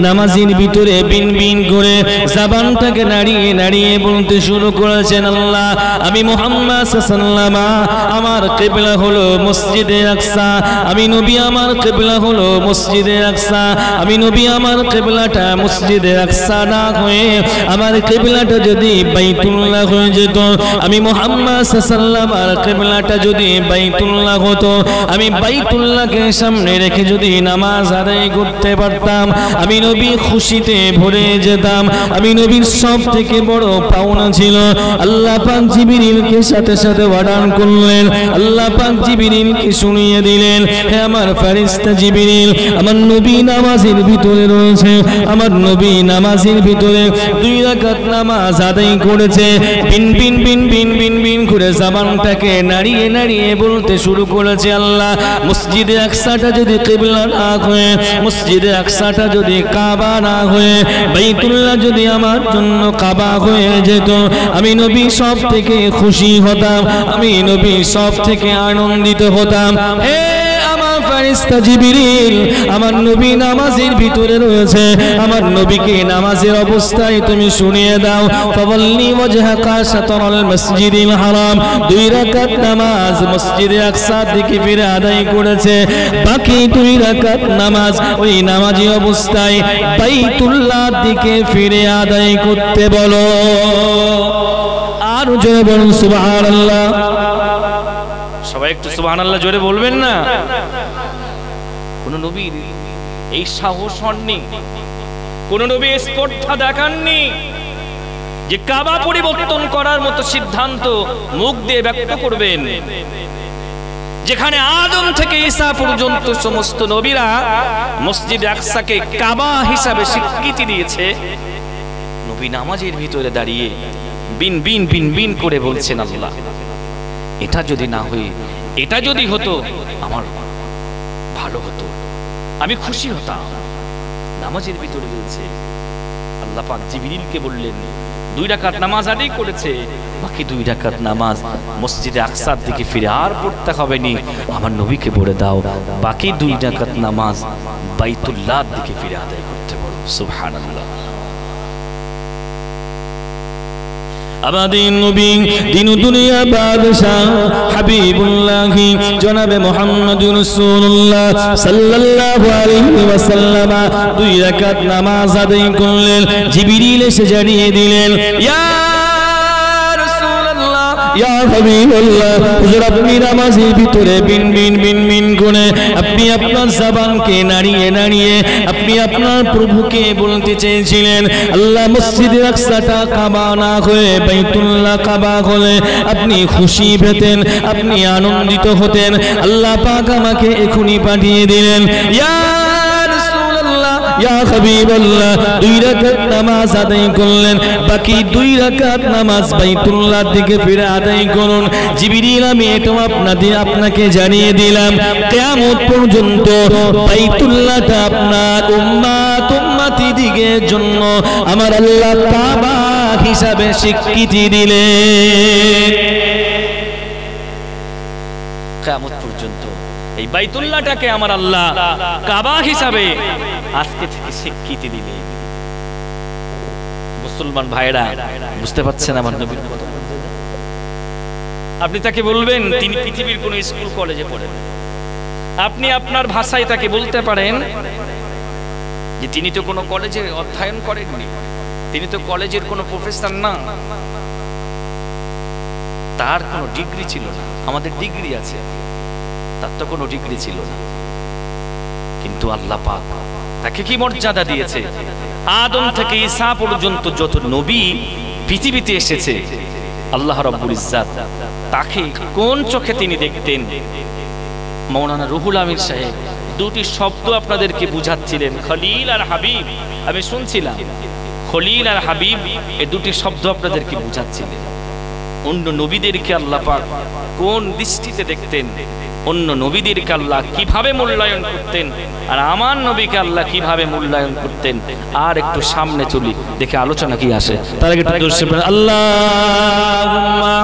নামাজের ভিতরে বিন বিন করে জবানটাকে নাড়িয়ে নাড়িয়ে বলতে শুরু করেছেন, আল্লাহ আমি মুহাম্মদ সাল্লাল্লাহু আলাইহি আমার কিবলা হলো মসজিদে আকসা, আমি নবী আমার কিবলা হলো মসজিদে আকসা, আমি নবী আমার কিবলাটা মসজিদে আকসা না হয়ে আমার কিবলাটা যদি বাইতুল্লাহ হয়ে যেত, আমি মুহাম্মদ সাল্লাল্লাহু আলাইহি আমার কিবলাটা যদি বাইতুল্লাহ হতো, আমি বাইতুল্লাহকে সামনে রেখে যদি নামাজ আদায় করতে পারতাম, আমি নবী খুশিতে ভরে যেতাম। আমি নবীর সব থেকে বড় পাওনা ছিল আল্লাহ পাক জিবরিলকে সাথে সাথে অর্ডার করলেন, আল্লাহ পাক জিবরিলকে শুনিয়ে দিলেন, হে আমার ফেরেশতা জিবরিল, আমার নবী নামাজের ভিতরে রয়েছে, আমার নবী নামাজের ভিতরে 2 রাকাত নামাজ আদায় করেছে। বিন বিন বিন বিন বিন বিন করে জবানটাকে নাড়িয়ে নাড়িয়ে বলতে শুরু করেছে, আল্লাহ মসজিদে আকসাটা যদি কিবলা না হয়ে, মসজিদে আকসাটা যদি কাবা না হয়ে, বাইতুল্লাহ যদি আমার জন্য কাবা হয়ে যেত, আমি নবী সব থেকে খুশি হতাম, আমি নবী সব থেকে আনন্দিত হতাম। হে আমার ফেরেশতা জিবরিল, আমার নবী নামাজের ভিতরে রয়েছে, আমার নবীকে নামাজের অবস্থায় তুমি শুনিয়ে দাও, ফাওয়াল্লি ওয়াজহাকা শাতরাল মসজিদিল হারাম। 2 রাকাত নামাজ মসজিদে আকসার দিকে ফিরে আদায় করেছে, বাকি 2 রাকাত নামাজ ওই নামাজি অবস্থায় বাইতুল্লাহর দিকে ফিরে আদায় করতে বলো। আর জোরে বলুন সুবহানাল্লাহ। সবাই একটু সুবহানাল্লাহ জোরে বলবেন না? কোন নবীর এই সাহস হননি, কোন নবী স্পর্ধা দেখাননি যে কাবা পরিবর্তন করার মতো সিদ্ধান্ত মুখ দিয়ে ব্যক্ত করবেন। যেখানে আদম থেকে ঈসা পর্যন্ত সমস্ত নবীরা মসজিদ আকসাকে কাবা হিসাবে স্বীকৃতি দিয়েছে, নবী নামাজের ভিতরে দাঁড়িয়ে বিন বিন বিন বিন করে বলছেন, আল্লাহ এটা যদি না হয়ে এটা যদি হতো আমার ভালো হতো, আমি খুশি হতাম। নামাজের ভিতরে বলছে। আল্লাহ পাক জিবরিলকে বললেন 2 রাকাত নামাজ আদায় করেছে, বাকি 2 রাকাত নামাজ মসজিদে আকসার দিকে ফিরে আর পড়তে হবে নি, আমার নবীকে বলে দাও বাকি 2 রাকাত নামাজ বাইতুল্লাহর দিকে ফিরে আদায় করতে বলো। সুবহানাল্লাহ। আমাদের নবী দিন দুনিয়া বাদশাহ হাবিবুল্লাহ জনাবে মুহাম্মদুর রাসূলুল্লাহ সাল্লাল্লাহু আলাইহি ওয়াসাল্লাম 2 রাকাত নামাজ আদায় করলেন। জিবরিল এসে জানিয়ে দিলেন, ইয়া রাসূলুল্লাহ, ইয়া হাবিবাল্লাহ, হুজুর আপনি নামাজের ভিতরে বিন বিন বিন বিন করে আপনি আপনার জবানকে নাড়িয়ে নাড়িয়ে আপনি আপনার প্রভুকে বলতে চেয়েছিলেন, আল্লাহ মসজিদে আকসাটা কাবা না হয়ে বাইতুল্লাহ কাবা হলে আপনি খুশি পেতেন, আপনি আনন্দিত হতেন। আল্লাহ পাক আমাকে এখনই পাঠিয়ে দিলেন। ইয়া রাসূলুল্লাহ, ইয়া হাবিবাল্লাহ, 2 রাকাত নামাজ আদায় করলেন, বাকি 2 রাকাত নামাজ বাইতুল্লাহর দিকে ফিরে আদায় করুন। জিবরিল আমি এটা আপনাকে জানিয়ে দিলাম, কিয়ামত পর্যন্ত বাইতুল্লাহটা আপনার উম্মতিদের জন্য আমার আল্লাহ কাবা হিসাবে স্বীকৃতি দিলেন। কিয়ামত পর্যন্ত এই বাইতুল্লাহটাকে আমার আল্লাহ কাবা হিসাবে আজকে থেকে স্বীকৃতি দিলেন। মুসলমান ভাইরা বুঝতে পারছেন আমার নবীর কথা? আপনি তাকে বলবেন তিনি পৃথিবীর কোন স্কুল কলেজে পড়েন, আপনি আপনার ভাষায় তাকে বলতে পারেন যে তিনি তো কোনো কলেজে অধ্যয়ন করেননি, তিনি তো কলেজের কোনো প্রফেসর না, তার কোনো ডিগ্রি ছিল না। আমাদের ডিগ্রি আছে, তার তো কোনো ডিগ্রি ছিল না। কিন্তু আল্লাহ পাক তাকে কি মর্যাদা দিয়েছে! আদম থেকে ঈসা পর্যন্ত যত নবী পৃথিবীতে এসেছে, আল্লাহ রাব্বুল ইজ্জাত তাকে কোন চোখে তিনি দেখতেন। মাওলানা রুহুল আমির সাহেব 2টি শব্দ আপনাদেরকে বুঝাচ্ছিলেন, খলিল আর হাবিব। আমি শুনছিলাম খলিল আর হাবিব, এই 2টি শব্দ আপনাদেরকে বুঝাচ্ছিলেন। অন্য নবীদেরকে আল্লাহ পাক কোন দৃষ্টিতে দেখতেন, অন্য নবীদেরকে আল্লাহ কিভাবে মূল্যায়ন করতেন, আর আমার নবীকে আল্লাহ কিভাবে মূল্যায়ন করতেন। আর একটু সামনে চলি, দেখে আলোচনা কি আসে। তার আগে একটু জোরসে বলেন আল্লাহুম্মা।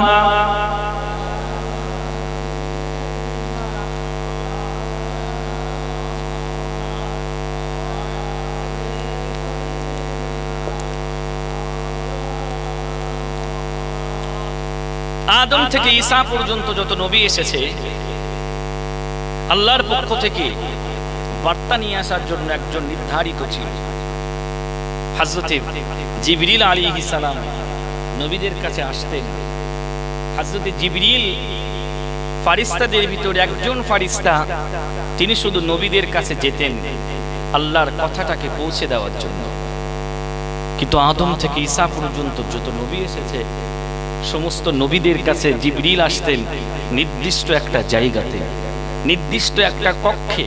আদম থেকে ঈসা পর্যন্ত যত নবী এসেছে, আল্লাহর পক্ষ থেকে বার্তা নিয়ে আসার জন্য একজন নির্ধারিত ছিল। হযরতে জিবরিল আলাইহিস সালাম নবীদের কাছে আসতেন। হযরতে জিবরিল ফেরেশতাদের ভিতরে একজন ফেরেশতা, তিনি শুধু নবীদের কাছে যেতেন আল্লাহর কথাটাকে পৌঁছে দেওয়ার জন্য। কিন্তু আদম থেকে ঈসা পর্যন্ত যত নবী এসেছে, সমস্ত নবীদের কাছে জিবরিল আসতেন নির্দিষ্ট একটা জায়গাতে, নির্দিষ্ট একটা কক্ষে।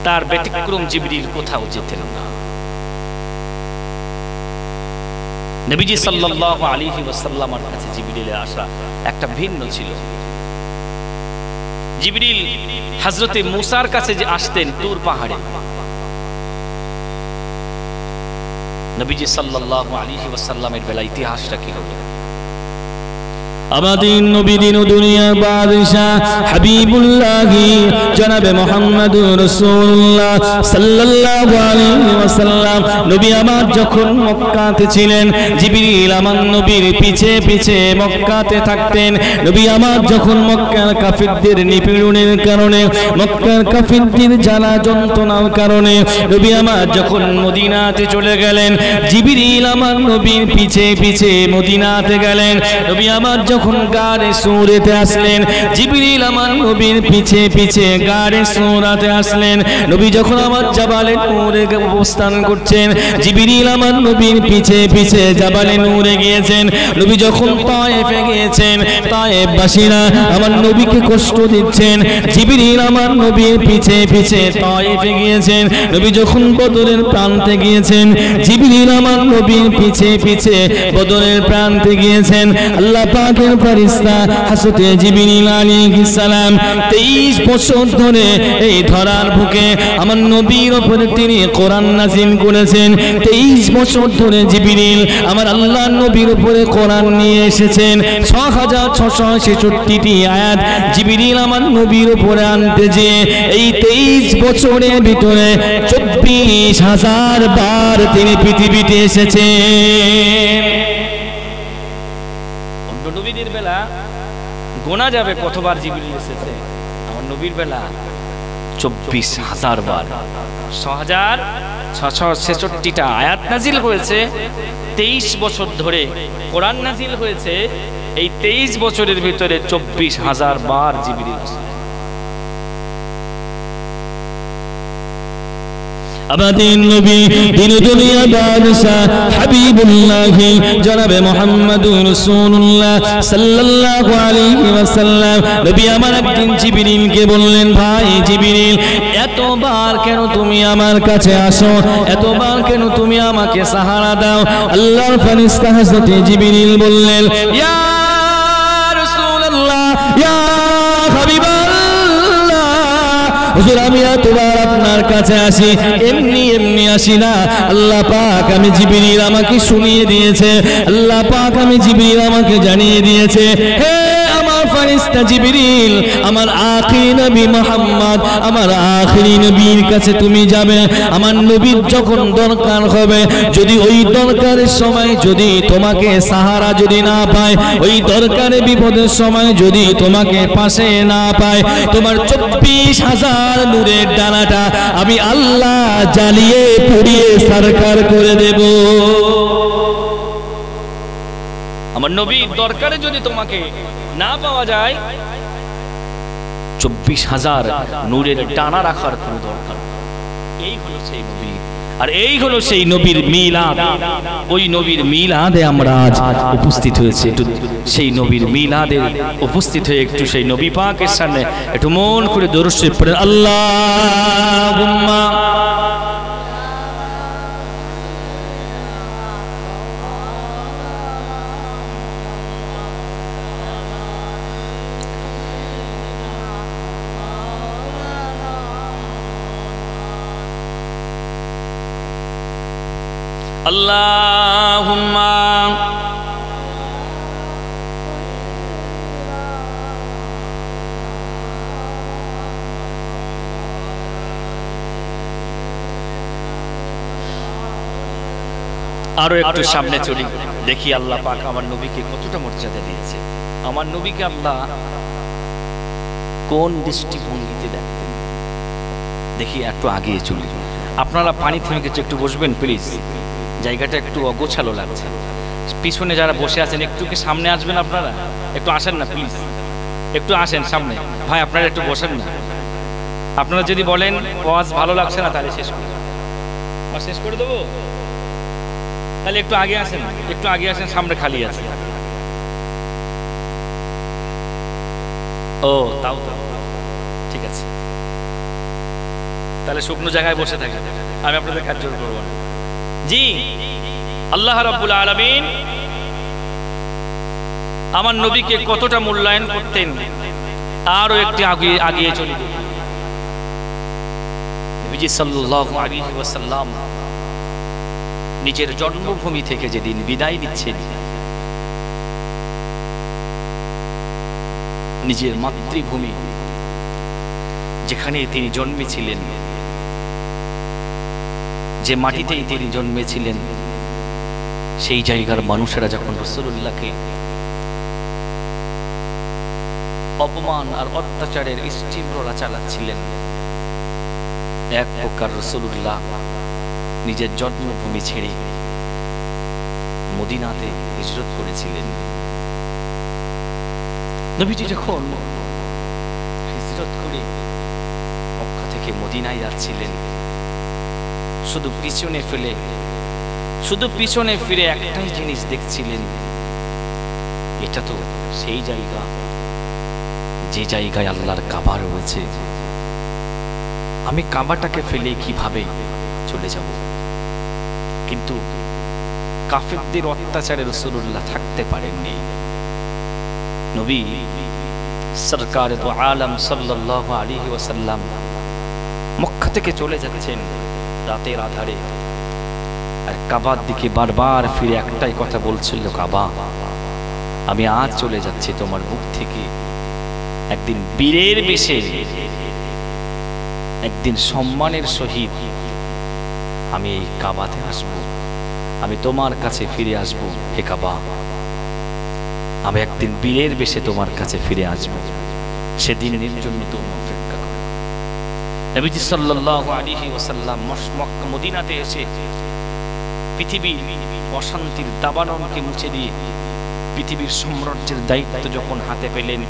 তার ব্যতিক্রম জিবরিল কোথাও যেতেন না। নবীজি সাল্লাল্লাহু আলাইহি ওয়াসাল্লামের কাছে জিবরিলের আসা একটা ভিন্ন ছিল। জিবরিল হযরতে মুসার কাছে যে আসতেন তুর পাহাড়ে, নবীজি সাল্লাল্লাহু আলাইহি ওয়াসাল্লামের বেলা ইতিহাসটা কি হলো? আমাদের নবী দিন দুনিয়ার বাদশাহ হাবিবুল্লাহ জনাবে মুহাম্মদুর রাসূলুল্লাহ সাল্লাল্লাহু আলাইহি ওয়াসাল্লাম নবী আমার যখন মক্কাতে ছিলেন, জিবরিল আমার নবীর পিছে পিছে মক্কাতে থাকতেন। নবী আমার যখন মক্কার কাফিরদের নিপীড়নের কারণে, মক্কার কাফিরদের জ্বালা যন্ত্রণার কারণে নবী আমার যখন মদিনাতে চলে গেলেন, জিবরিল আমার নবীর পিছে পিছে মদিনাতে গেলেন। নবী আমার যখন গারে সূরাতে আসলেন, জিবরিল আমার নবীর পিছে পিছে গারে সূরাতে আসলেন। নবী যখন আমার জাবালে নূরে অবস্থান করছেন, জিবরিল আমার নবীর পিছে পিছে জাবালে নূরে গিয়েছেন। নবী যখন তায়েফে গিয়েছেন, তায়েফবাসীরা আমার নবীকে কষ্ট দিচ্ছেন, জিবরিল আমার নবীর পিছে পিছে তায়েফে গিয়েছেন। নবী যখন বদরের প্রান্তে গিয়েছেন, জিবরিল আমার নবীর পিছে পিছে বদরের প্রান্তে গিয়েছেন। আল্লাহ পাকের ফেরেশতা হযরত জিবরিল আলাইহিস সালাম 23 বছর ধরে এই ধরার বুকে আমার নবীর উপরে তিনি কোরআন নাযিল করেছেন। 23 বছর ধরে জিবরিল আমার আল্লাহর নবীর উপরে কোরআন নিয়ে এসেছেন। 6666টি আয়াত জিবরিল আমার নবীর উপরে আনতে যে এই 23 বছরের ভিতরে 24,000 বার তিনি পৃথিবীতে এসেছেন। অন্য নবীদের বেলা গোনা যাবে কতবার জিবরিল এসেছে, আমার নবীর বেলা 24,000 বার। 6666টা আয়াত নাজিল হয়েছে, 23 বছর ধরে কোরআন নাজিল হয়েছে। এই 23 বছরের ভিতরে 24,000 বার জিবরিল আসে। আমাদের নবী দিন দুনিয়া বাদশাহ হাবিবুল্লাহ জনাবে মুহাম্মদুর রাসূলুল্লাহ সাল্লাল্লাহু আলাইহি ওয়াসাল্লাম নবী আমার একদিন জিবরিলকে বললেন, ভাই জিবরিল, এতবার কেন তুমি আমার কাছে আসো, এতবার কেন তুমি আমাকে সাহারা দাও? আল্লাহর ফেরেশতা হযরত জিবরিল বললেন, ইয়া রাসূলুল্লাহ, ইয়া হাবিবাল্লাহ, হুজুর আমি এতবার আপনার কাছে আসি, এমনি এমনি আসি না। আল্লাহ পাক আমি জিবরিল আমাকে শুনিয়ে দিয়েছে, আল্লাহ পাক আমি জিবরিল আমাকে জানিয়ে দিয়েছে, হে আমার ফেরেশতা জিবরিল, আমার আখিরি নবী মুহাম্মদ, আমার আখিরি নবীর কাছে তুমি যাবে। আমার নবীর যখন দরকার হবে, যদি ওই দরকারের সময় যদি তোমাকে সাহারা যদি না পায়, ওই দরকারে বিপদের সময় যদি তোমাকে পাশে না পায়, তোমার 24,000 নূরের ডানাটা আমি আল্লাহ জ্বালিয়ে পুড়িয়ে সরকার করে দেব। আমার নবীর দরকারে যদি তোমাকে না পাওয়া যায়, 24,000 নূরের ডানা রাখার কোনো দরকার। এই হলো সেই নবী, আর এই হলো সেই নবীর মিলাদ। ওই নবীর মিলাদে আমরা আজ উপস্থিত হয়েছে। একটু সেই নবীর মিলাদে উপস্থিত হয়ে একটু সেই নবী পাকের সামনে একটু মন করে দরুদ শরীফ পড়ে আল্লাহুম্মা আল্লাহুম্মা আরো একটু সামনে চলি, দেখি আল্লাহ পাক আমার নবীকে কতটা মর্যাদা দিয়েছে। আমার নবীকে আল্লাহ কোন দৃষ্টিভঙ্গিতে দেখতেন, দেখি একটু আগে চলি। আপনারা পানি থেকে একটু বসবেন প্লিজ, জায়গাটা একটু অগোছালো লাগছে। পিছনে যারা বসে আছেন একটু কি সামনে আসবেন, আপনারা একটু আসেন না প্লিজ, একটু আসেন সামনে। ভাই আপনারা একটু বসেন না। আপনারা যদি বলেন ওয়াজ ভালো লাগছে না, তাহলে শেষ করে দেবো। তাহলে একটু আগে আসেন, একটু আগে আসেন, সামনে খালি আছে। ও তাও ঠিক আছে, তাহলে শুকনো জায়গায় বসে থাকে, আমি আপনাদের কাজ করবো না। জি, আল্লাহ রাব্বুল আলামিন আমার নবীকে কতটা মূল্যায়ন করতেন, আরো একটি আগিয়ে চলি। নবীজি সাল্লাল্লাহু আলাইহি ওয়াসাল্লাম নিজের জন্মভূমি থেকে যেদিন বিদায় নিচ্ছেন, নিজের মাতৃভূমি যেখানে তিনি জন্মেছিলেন, যে মাটিতেই তিনি জন্মেছিলেন, সেই জায়গার মানুষেরা যখন রাসূলুল্লাহকে অপমান আর অত্যাচারের স্টিমরোলা চালাচ্ছিলেন, এক প্রকার রাসূলুল্লাহ নিজের জন্মভূমি ছেড়ে মদিনাতে হিজরত করেছিলেন। নবীজি যখন হিজরত করে মক্কা থেকে মদিনায় যাচ্ছিলেন, শুধু পিছনে ফিরে একটাই জিনিস দেখছিলেন, এটা তো সেই জায়গা যে জায়গায় আল্লাহর কাবা রয়েছে, আমি কাবাটাকে ফেলে কিভাবে চলে যাব? কিন্তু কাফেরদের অত্যাচারে রাসূলুল্লাহ থাকতে পারেননি। নবী সরকার তো আলম সাল্লাল্লাহু আলাইহি ওয়াসাল্লাম মক্কা থেকে চলে যাচ্ছেন রাতের আধারে, আর কাবার দিকে বারবার ফিরে একটাই কথা বলছিল, কাবা আমি আজ চলে যাচ্ছি তোমার বুক থেকে, একদিন বীরের বেশে, একদিন সম্মানের সহিত আমি এই কাবাতে আসব, আমি তোমার কাছে ফিরে আসব। হে কাবা, আমি একদিন বীরের বেশে তোমার কাছে ফিরে আসব, সেদিনের জন্য তুমি অপেক্ষা করো। নবীজি সাল্লাল্লাহু আলাইহি ওয়াসাল্লাম মক্কা মদিনাতে এসে পৃথিবীর অশান্তির দাবানলকে মুছে দিয়ে পৃথিবীর সাম্রাজ্যের দায়িত্ব যখন হাতে পেলেন,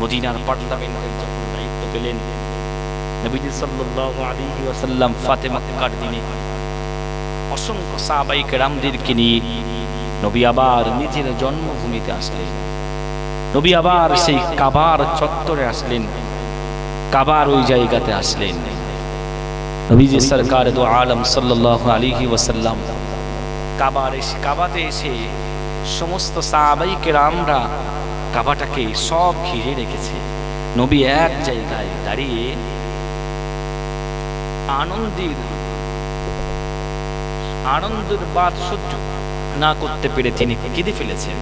মদিনার পার্লামেন্টের যখন দায়িত্ব পেলেন, নবীজি সাল্লাল্লাহু আলাইহি ওয়াসাল্লাম ফাতেমা মক্কার দিনে অসংখ্য সাহাবায়ে কেরামদেরকে নিয়ে নবী আবার নিজের জন্মভূমিতে আসলেন। নবী আবার সেই কাবার চত্বরে আসলেন, কাবার ওই জায়গাতে আসলেন। নবীজি সরকার দু আলম সাল্লাল্লাহু আলাইহি ওয়াসাল্লাম কাবাতে এসে সমস্ত সাহাবায়ে কেরামরা কাবাটাকে সব ঘিরে রেখেছে। নবী এক জায়গায় দাঁড়িয়ে আনন্দের বাত সহ্য না করতে পেরে তিনি কেঁদে ফেলেছেন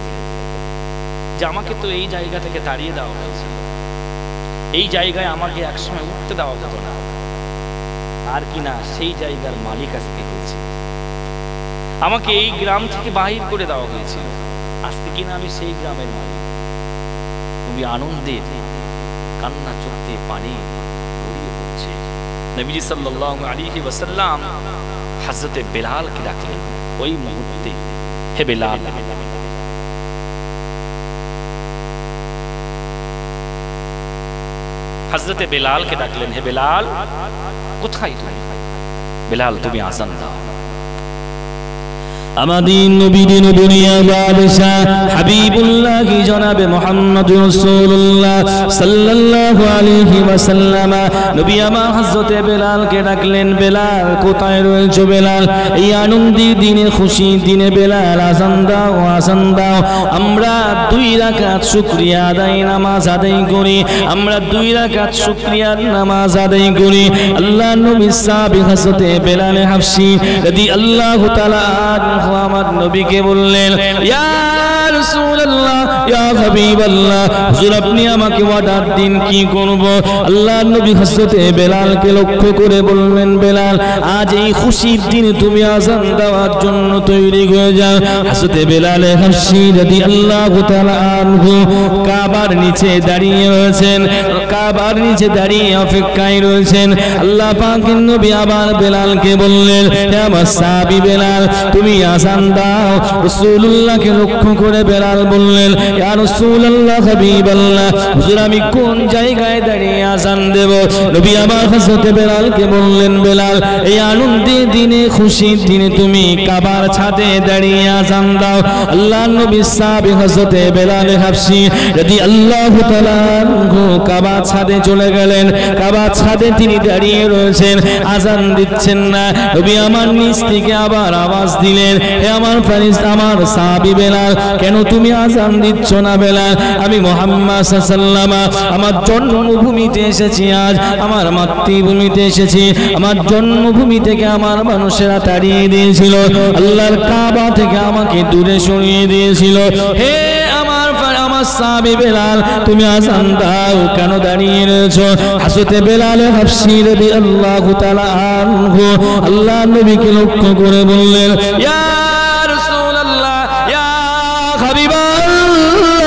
যে আমাকে তো এই জায়গা থেকে তাড়িয়ে দেওয়া হয়েছে, এই জায়গায় আমাকে একসময় উঠতে দেওয়া হতো না, আর কিনা সেই জায়গার মালিক আজকে হয়েছে, আমাকে এই গ্রাম থেকে বাহির করে দেওয়া হয়েছিল, আজকে কিনা আমি সেই গ্রামের মালিক। নবী আনন্দের কান্না চোখ দিয়ে পানি গড়িয়ে পড়ছে। নবীজি সাল্লাল্লাহু আলাইহি ওয়াসাল্লাম হযরতে বেলালকে ডাকলেন ওই মুহূর্তে, হে বেলাল, হযরতে বেলালকে ডাকলেন, হে বেলাল কোথায় তুমি? বেলাল তুমি আযান দাও। আমাদের নবীর দুনিয়ার বাদশা হাবিবুল্লাহ জনাবে মুহাম্মদ রাসূলুল্লাহ সাল্লাল্লাহু আলাইহি ওয়াসাল্লাম নবী আমার হযরতে বেলালকে ডাকলেন, বেলাল কোথায় রয়েছো? বেলাল এই আনন্দের দিনে, খুশির দিনে বেলাল আযান দাও, আযান দাও। আমরা 2 রাকাত শুকরিয়া আদায় নামাজ আদায় করি, আমরা 2 রাকাত শুকরিয়ার নামাজ আদায় করি। আল্লাহ নবী সাহাবী হযরতে বেলাল হাবশী রাদিয়াল্লাহু তাআলা আমার নবীকে বললেন, ইয়া রাসূলুল্লাহ, ইয়া হাবিবাল্লাহ, হুজুর আপনি আমাকে অর্ডার দিন কি করব? আল্লাহর নবী হযরতে বেলালকে লক্ষ্য করে বললেন, বেলাল আজ এই খুশির দিনে তুমি আযান দেওয়ার জন্য তৈরি হয়ে যাও। হযরতে বেলাল হাবশী রাদিয়াল্লাহু তাআলা আনহু কাবার নিচে দাঁড়িয়ে রয়েছেন, কাবার নিচে দাঁড়িয়ে অপেক্ষায় রয়েছেন। আল্লাহ পাকের নবী আবার বেলালকে বললেন, হে আমার সাহাবী বেলাল তুমি আযান দাও। রাসূলুল্লাহকে লক্ষ্য করে বেলাল বললেন, ইয়া রাসূলুল্লাহ, হাবিবাল্লাহ, হুজুর আমি কোন জায়গায় দাঁড়িয়ে আযান দেব? নবী আবার হযরতে বেলালকে বললেন, বেলাল এই আনন্দের দিনে, খুশির দিনে তুমি কাবার ছাদে দাঁড়িয়ে আযান দাও। আল্লাহর নবী সাহাবী হযরতে বেলাল হাবশী রাদিয়াল্লাহু তাআলা আনহু কাবার ছাদে চলে গেলেন। কাবার ছাদে তিনি দাঁড়িয়ে রয়েছেন, আযান দিচ্ছেন না। নবী আমার নিচ থেকে আবার আওয়াজ দিলেন, হে আমার ফেরেশতা, আমার সাহাবী বেলাল, কেন তুমি আযান দিচ্ছ না? বেলাল আমি মুহাম্মদ সাল্লাল্লাহু আলাইহি ওয়াসাল্লাম আমার জন্মভূমিতে এসেছি, আজ আমার মাতৃভূমিতে এসেছি। আমার জন্মভূমি থেকে আমার মানুষেরা তাড়িয়ে দিয়েছিল, আল্লাহর কাবা থেকে আমাকে দূরে সরিয়ে দিয়েছিল। হে আমার সাহাবী বেলাল তুমি আযান দাও, কেন দাঁড়িয়ে রয়েছো? হযরতে বেলাল হাবশী রাদিয়াল্লাহু তাআলা আনহু আল্লাহর নবীকে লক্ষ্য করে বললেন, ইয়া রাসূলুল্লাহ, ইয়া হাবিবাল্লাহ,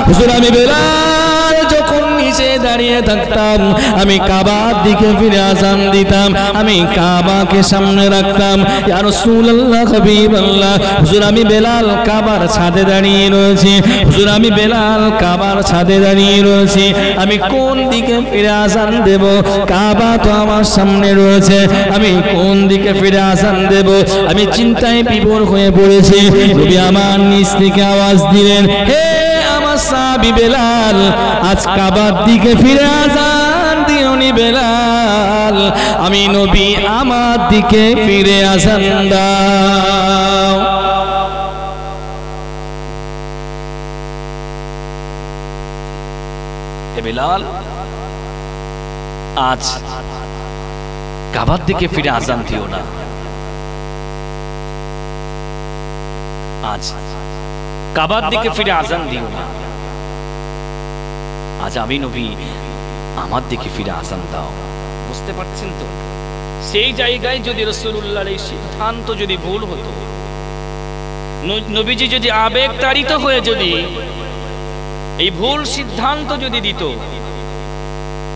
হুজুর আমি বেলাল যখন নিচে দাঁড়িয়ে থাকতাম, আমি কাবার দিকে ফিরে আজান দিতাম, আমি কাবাকে সামনে রাখতাম। ইয়া রাসূলুল্লাহ, হাবিবাল্লাহ, হুজুর আমি বেলাল কাবার ছাদে দাঁড়িয়ে রয়েছি, হুজুর আমি বেলাল কাবার ছাদে দাঁড়িয়ে রয়েছি, আমি কোন দিকে ফিরে আজান দেব? কাবা তো আমার সামনে রয়েছে, আমি কোন দিকে ফিরে আজান দেব? আমি চিন্তায় বিভোর হয়ে পড়েছি। নবী আমার নিচ থেকে আওয়াজ দিলেন, হে আমার সাহাবী বেলাল, আজ কাবার দিকে ফিরে আজান দিওনি বেলাল, আমি নবী আমার দিকে ফিরে আজান দাও। হে বেলাল, আজ কাবার দিকে ফিরে আজান দিও না, আজ কাবার দিকে ফিরে আজান দিও না, আজ আমি নবী আমার দিকে ফিরে আজান দাও। বুঝতে পারছেন তো? সেই জায়গায় যদি রাসূলুল্লাহর এই সিদ্ধান্ত যদি ভুল হতো, নবীজি যদি আবেগ তাড়িত হয়ে যদি এই ভুল সিদ্ধান্ত যদি দিত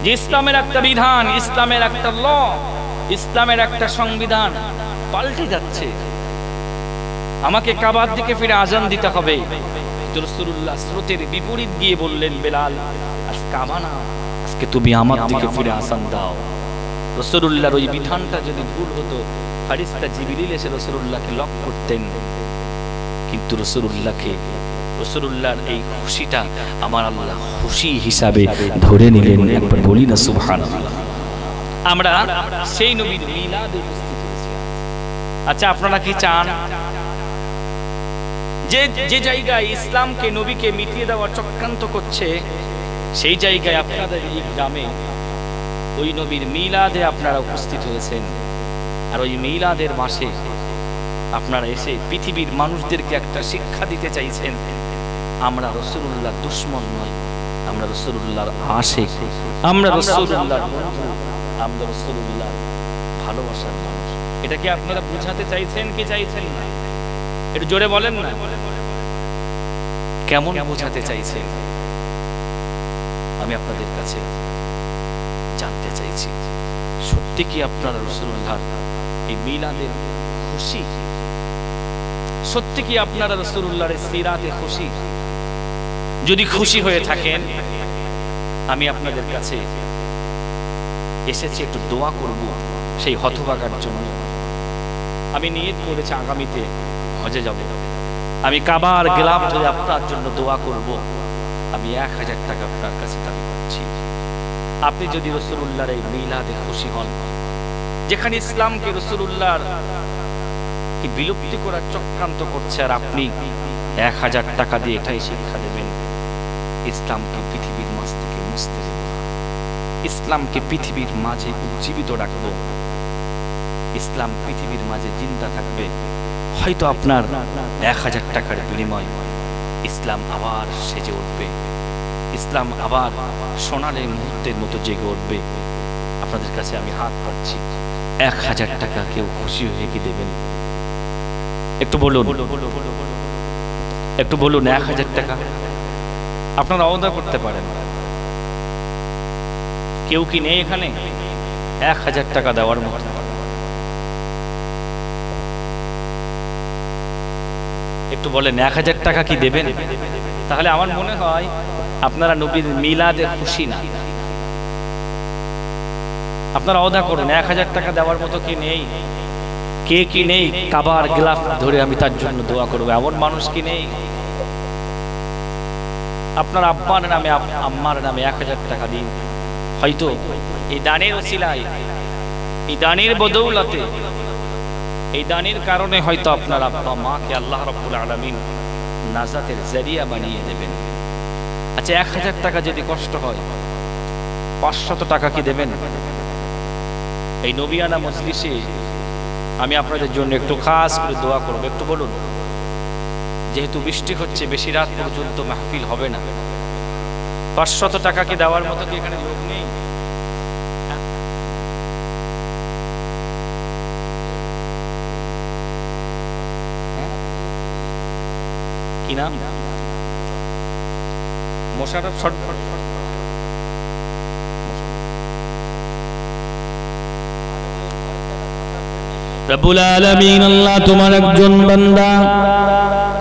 যে ইসলামের একটা বিধান, ইসলামের একটা ল, ইসলামের একটা সংবিধান পাল্টে যাচ্ছে, আমাকে কাবার দিকে ফিরে আজান দিতে হবে, রাসূলুল্লাহ স্রোতের বিপরীত গিয়ে বললেন, বেলাল আজ কাবা না, আজকে তুমি আমার দিকে ফিরে আজান দাও। রাসূলুল্লাহর ওই বিধানটা যদি ভুল হতো, ফেরেশতা জিবরিল এসে রাসূলুল্লাহকে লক করতেন, কিন্তু রাসূলুল্লাহর এই খুশিটা আমার আল্লাহ খুশি হিসাবে ধরে নিলেন। একবার বলি না সুবহানাল্লাহ। আমরা সেই নবীর মিলাদে উপস্থিত হয়েছি। আচ্ছা, আপনারা কি চান যে জায়গায় ইসলামকে, নবীকে মিটিয়ে দেওয়ার চক্রান্ত করছে, সেই জায়গায় আপনাদের এই গ্রামে ওই নবীর মিলাদে আপনারা উপস্থিত হয়েছেন, আর ওই মিলাদের মাসে আপনারা এসে পৃথিবীর মানুষদেরকে একটা শিক্ষা দিতে চাইছেন, আমরা রাসূলুল্লাহর দুশমন নই, আমরা রাসূলুল্লাহর আশিক, আমরা রাসূলুল্লাহর বন্ধু, আমরা রাসূলুল্লাহর ভালোবাসার মানুষ। এটা কি আপনারা বুঝাতে চাইছেন কি চাইছেন না? একটু জোরে বলেন না, কেমন বোঝাতে চাইছেন? আমি আপনাদের কাছে জানতে চাইছি, সত্যি কি আপনারা রাসূলুল্লাহর এই মিলাদের খুশি? সত্যি কি আপনারা রাসূলুল্লাহর সিরাতে খুশি? যদি খুশি হয়ে থাকেন, আমি আপনাদের কাছে এসেছি একটু দোয়া করব সেই হতভাগার জন্য। আমি নিয়ত করেছি আগামীতে হজে যাব, আমি কাবার গিলাফ ধরে আপনার জন্য দোয়া করব। আমি 1000 টাকা আপনার কাছে দাবি করছি। আপনি যদি রাসূলুল্লাহর এই মিলাদে খুশি হন, যেখানে ইসলামকে রাসূলুল্লাহর কি বিলুপ্তি করার চক্রান্ত করছে, আর আপনি 1000 টাকা দিয়ে এটাই শিক্ষা দেবেন, ইসলামকে পৃথিবীর মাঝ থেকে মুছতে দেব, ইসলামকে পৃথিবীর মাঝে উজ্জীবিত রাখবো, ইসলাম পৃথিবীর মাঝে জিন্দা থাকবে, হয়তো আপনার 1000 টাকার বিনিময় ইসলাম আবার সেজে উঠবে, ইসলাম আবার সোনালী মুহূর্তের মতো জেগে উঠবে। আপনাদের কাছে আমি হাত পাচ্ছি, 1000 টাকা কেউ খুশি হয়ে কি দেবেন? একটু বলুন, একটু বলুন। 1000 টাকা আপনারা আলাদা করতে পারেন। কেউ কি নেই এখানে 1000 টাকা দেওয়ার মতো? একটু বলেন, 1000 টাকা কি দেবেন? তাহলে আমার মনে হয় আপনারা নবীর মিলাদে খুশি না। আপনারা আলাদা করুন, 1000 টাকা দেওয়ার মতো কি নেই? কে কি নেই কাবার গিলাফ ধরে আমি তার জন্য দোয়া করবো, এমন মানুষ কি নেই? আপনার আব্বার নামে, আম্মার নামে 1000 টাকা দিন। হয়তো এই দানের ওসিলায়, এই দানের বদৌলতে, এই দানের কারণে হয়তো আপনার আব্বা মাকে আল্লাহ রাব্বুল আলামিন নাজাতের জরিয়া বানিয়ে দেবেন। আচ্ছা, 1000 টাকা যদি কষ্ট হয়, 500 টাকা কি দেবেন? এই নবিয়ানা মজলিসে আমি আপনাদের জন্য একটু খাস করে দোয়া করব। একটু বলুন, যেহেতু বৃষ্টি হচ্ছে, বেশি রাত পর্যন্ত মাহফিল হবে না, 500 টাকা কি দেওয়ার মতো কি এখানে লোক নেই? কি নাম? মোশাররফ। রব্বুল আলামিন আল্লাহ তোমার একজন বান্দা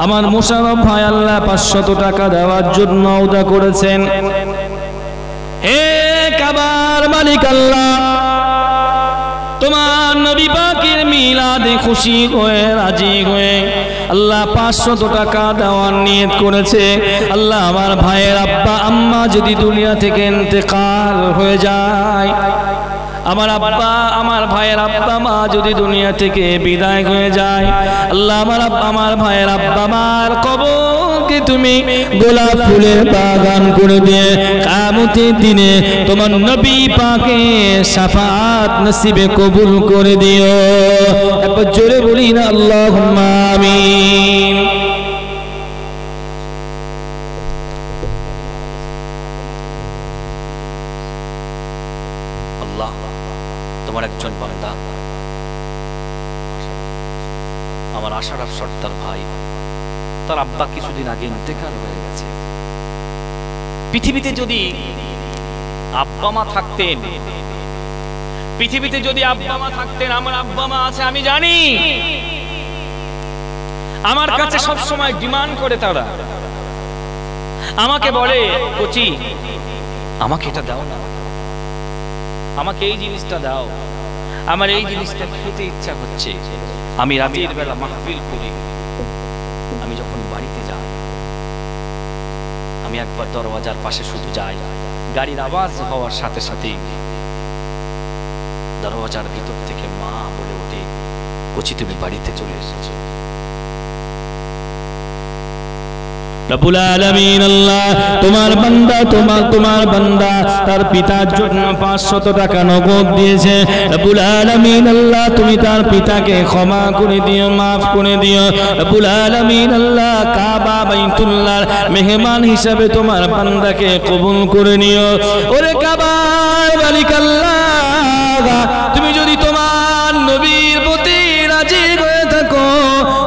আমার মোশাররফ ভাই আল্লাহ 500 টাকা দেওয়ার জন্য ওদা করেছেন। হে কাবার মালিক আল্লাহ, তোমার নবী পাকের মিলাদে খুশি হয়ে রাজি হয়ে আল্লাহ 500 টাকা দেওয়ার নিয়ত করেছে। আল্লাহ আমার ভাইয়ের আব্বা আম্মা যদি দুনিয়া থেকে ইন্তেকাল হয়ে যায়, আমার আব্বা আমার ভাইয়ের আব্বা মা যদি দুনিয়া থেকে বিদায় হয়ে যায়, আল্লাহ আমার ভাইয়ের আব্বা মার কবরকে তুমি গোলাপ ফুলের বাগান করে দিয়ে কিয়ামতের দিনে তোমার নবী পাকের শাফাআত নসিবে কবুল করে দিও। একবার জোরে বলি না আল্লাহুম্মা আমিন। আল্লাহ তোমার একজন বান্দা আমার আশরাফ সর্দার ভাই, তার আব্বা কিছুদিন আগে ইন্তেকাল হয়ে গেছে। পৃথিবীতে যদি আব্বা মা থাকতেন, পৃথিবীতে যদি আব্বা মা থাকতেন, আমার আব্বা মা আছে আমি জানি, আমার কাছে সব সময় ডিমান্ড করে তারা আমাকে বলে, কোচি আমাকে এটা দাও না, আমাকে এই জিনিসটা দাও, আমার এই জিনিসটা খেতে ইচ্ছা হচ্ছে। আমি রাতের বেলা মাহফিল করি, আমি যখন বাড়িতে যাই আমি একবার দরওয়াজার পাশে শুধু যাই, গাড়ির আওয়াজ হওয়ার সাথে সাথে দরওয়াজার ভিতর থেকে মা বলে ওঠে, কোচি তুমি বাড়িতে চলে এসেছো। রব্বুল আলামিন আল্লাহ তোমার বান্দা তার পিতার জন্য 500 টাকা নগদ দিয়েছে। রব্বুল আলামিন আল্লাহ তুমি তার পিতাকে ক্ষমা করে দিও, মাফ করে দিও। রব্বুল আলামিন আল্লাহ কাবা বাইতুল্লাহর মেহমান হিসাবে তোমার বান্দাকে কবুল করে নিও। ওরে কাবার মালিক আল্লাহ, তুমি যদি তোমার নবীর প্রতি রাজি হয়ে থাকো,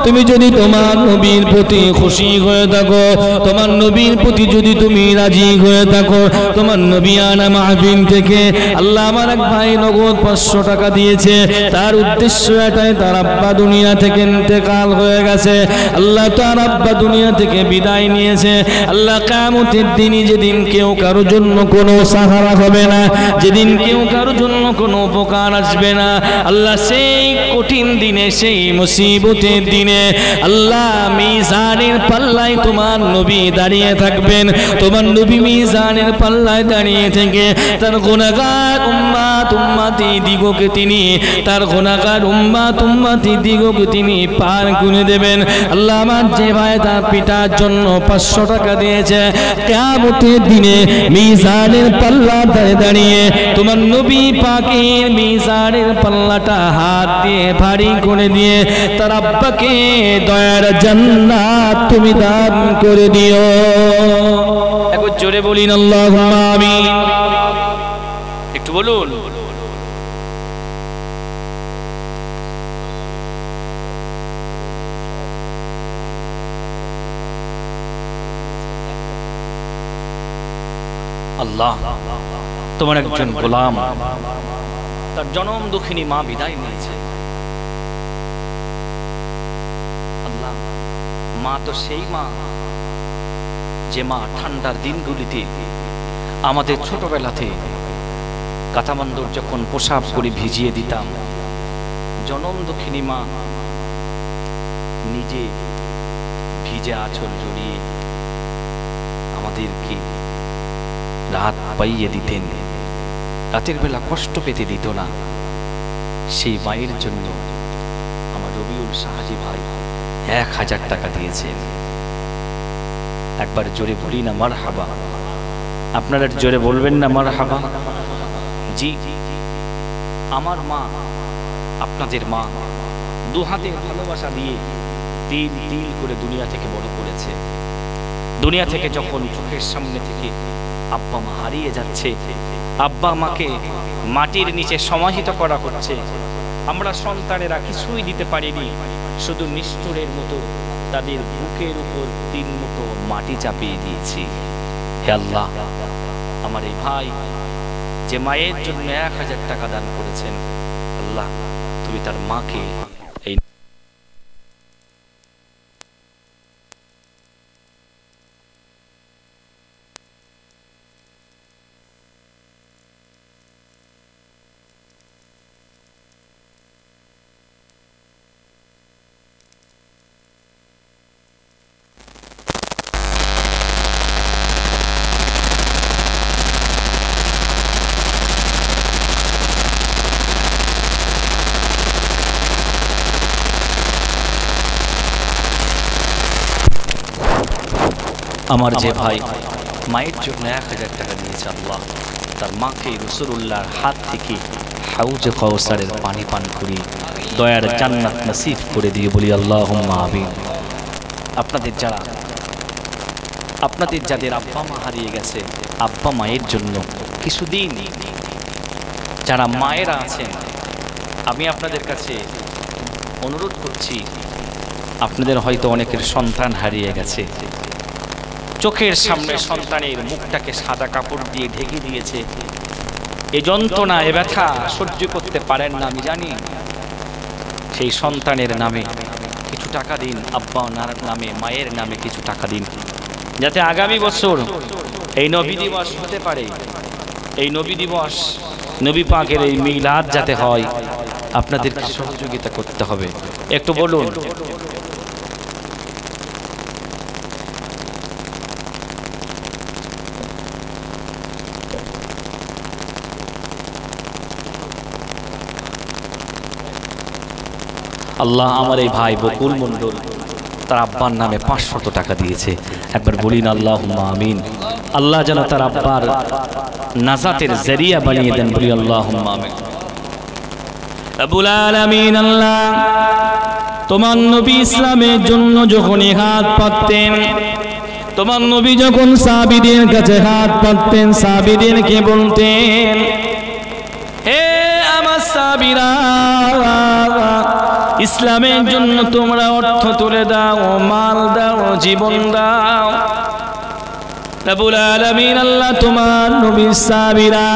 তুমি যদি তোমার নবীর প্রতি খুশি হয়ে থাকো, তোমার নবীর প্রতি যদি তুমি রাজি হয়ে থাকো, তোমার নবী আনা মাহফিল থেকে আল্লাহ আমার এক ভাই নগদ 500 টাকা দিয়েছে। তার উদ্দেশ্য এটাই, তার আব্বা দুনিয়া থেকে ইন্তেকাল হয়ে গেছে, আল্লাহ তার আব্বা দুনিয়া থেকে বিদায় নিয়েছে। আল্লাহ কিয়ামতের দিনে যেদিন কেউ কারোর জন্য কোনো সাহারা হবে না, যেদিন কেউ কারোর জন্য কোনো উপকার আসবে না, আল্লাহ সেই কঠিন দিনে, সেই মুসিবতের দিনে আল্লাহ মিজানের পাল্লায় তোমার নবী দাঁড়িয়ে থাকবেন। তোমার নবী মিজানের পাল্লায় দাঁড়িয়ে থেকে তার গুনাহগার উম্মত উম্মতি দিগকে তিনি, তার গুনাহগার উম্মত উম্মতি দিগকে তিনি পার করে দেবেন। আল্লাহ আমার যে ভাই তার পিতার জন্য 500 টাকা দিয়েছে, কিয়ামতের দিনে মিজানের পাল্লায় দাঁড়িয়ে তোমার নবী পাকের মিজানের পাল্লাটা হাত দিয়ে ভারী করে দিয়ে তার আব্বাকে দয়ার জান্নাত তুমি দান করে দিও। একবার জোরে বলিন আল্লাহুম্মা আমিন। একটু বলুন। আল্লাহ তোমার একজন গোলাম, তার জনম দুঃখিনী মা বিদায় নিয়েছে। আল্লাহ মা তো সেই মা যে মা ঠান্ডার দিনগুলিতে আমাদের ছোটবেলাতে কাঁথামান্দর যখন পোশাক করে ভিজিয়ে দিতাম, জনম দুঃখিনী মা নিজে ভিজে আঁচল জড়িয়ে আমাদেরকে রাত পাইয়ে দিতেন, রাতের বেলা কষ্ট পেতে দিত না। সেই মায়ের জন্য আমার রবিউল সাহাজি ভাই 1000 টাকা দিয়েছেন। একবার জোরে বলি না মারহাবা। আপনারা জোরে বলবেন না মারহাবা? জি, আমার মা আপনাদের মা দু হাতে ভালোবাসা দিয়ে তিল তিল করে দুনিয়া থেকে বড় করেছে। দুনিয়া থেকে যখন চোখের সামনে থেকে আব্বা মা হারিয়ে যাচ্ছে, আব্বা মাকে মাটির নিচে সমাহিত করা হচ্ছে, আমরা সন্তানেরা কিছুই দিতে পারিনি, শুধু নিষ্ঠুরের মতো তাদের বুকের উপর 3 মুঠো মাটি চাপিয়ে দিয়েছি। হে আল্লাহ, আমার এই ভাই যে মায়ের জন্য 1000 টাকা দান করেছেন, আল্লাহ তুমি তার মাকে আমার যে ভাই মায়ের জন্য 1000 টাকা দিয়েছে, আল্লাহ তার মাকে রাসূলুল্লাহর হাত থেকে হাউজে কাউসারের পানি পান করি দয়ার জান্নাত নসিব করে দিয়ে বলি আল্লাহুম্মা আমিন। আপনাদের যাদের আব্বা মা হারিয়ে গেছে, আব্বা মায়ের জন্য কিছুদিন যারা মায়েরা আছেন, আমি আপনাদের কাছে অনুরোধ করছি, আপনাদের হয়তো অনেকের সন্তান হারিয়ে গেছে, চোখের সামনে সন্তানের মুখটাকে সাদা কাপড় দিয়ে ঢেকে দিয়েছে, এ যন্ত্রণা এ ব্যথা সহ্য করতে পারেন না, আমি জানি। সেই সন্তানের নামে কিছু টাকা দিন, আব্বা নামে মায়ের নামে কিছু টাকা দিন, যাতে আগামী বছর এই নবী দিবস হতে পারে, এই নবী দিবস নবী পাকের এই মিলাদ যাতে হয়, আপনাদেরকে সহযোগিতা করতে হবে। একটু বলুন। আল্লাহ আমার এই ভাই বকুল মণ্ডল তার আব্বার নামে 500 টাকা দিয়েছে, একবার বলিন আল্লাহুম্মা আমিন। আল্লাহ যেন তার আব্বার নাজাতের জরিয়া বানিয়ে দেন, বলি আল্লাহুম্মা আমিন। রব্বুল আলামিন আল্লাহ তোমার নবী ইসলামের জন্য যখন হাত পাততেন, তোমার নবী যখন সাহাবীদের কাছে হাত পাততেন, সাহাবীদেরকে বলতেন, হে আমার সাহাবীরা, ইসলামের জন্য তোমরা অর্থ তুলে দাও, মাল দাও, জীবন দাও। রব্বুল আলামিন আল্লাহ তোমার নবীর সাহাবীরা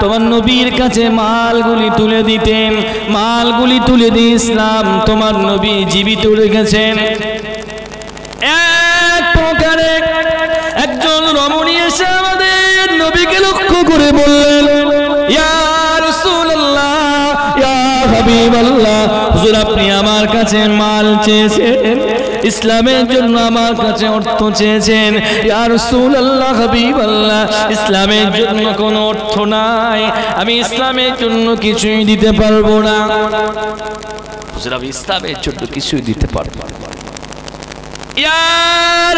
তোমার নবীর কাছে মালগুলি তুলে দিতেন, মালগুলি তুলে দিয়ে ইসলাম তোমার নবী জীবিত রেখেছেন। এক প্রকারে একজন রমণী এসে আমাদের নবীকে লক্ষ্য করে বললেন, ইয়া রাসূলুল্লাহ, ইয়া হাবিবাল্লাহ, হুজুর আপনি আমার কাছে মাল চেয়েছেন, ইসলামের জন্য আমার কাছে অর্থ চেয়েছেন। ইয়া রাসূলুল্লাহ, হাবিবাল্লাহ, ইসলামের জন্য কোনো অর্থ নাই, আমি ইসলামের জন্য কিছুই দিতে পারবো না। হুজুর আমি ইসলামের জন্য কিছুই দিতে পারবো না। ইয়া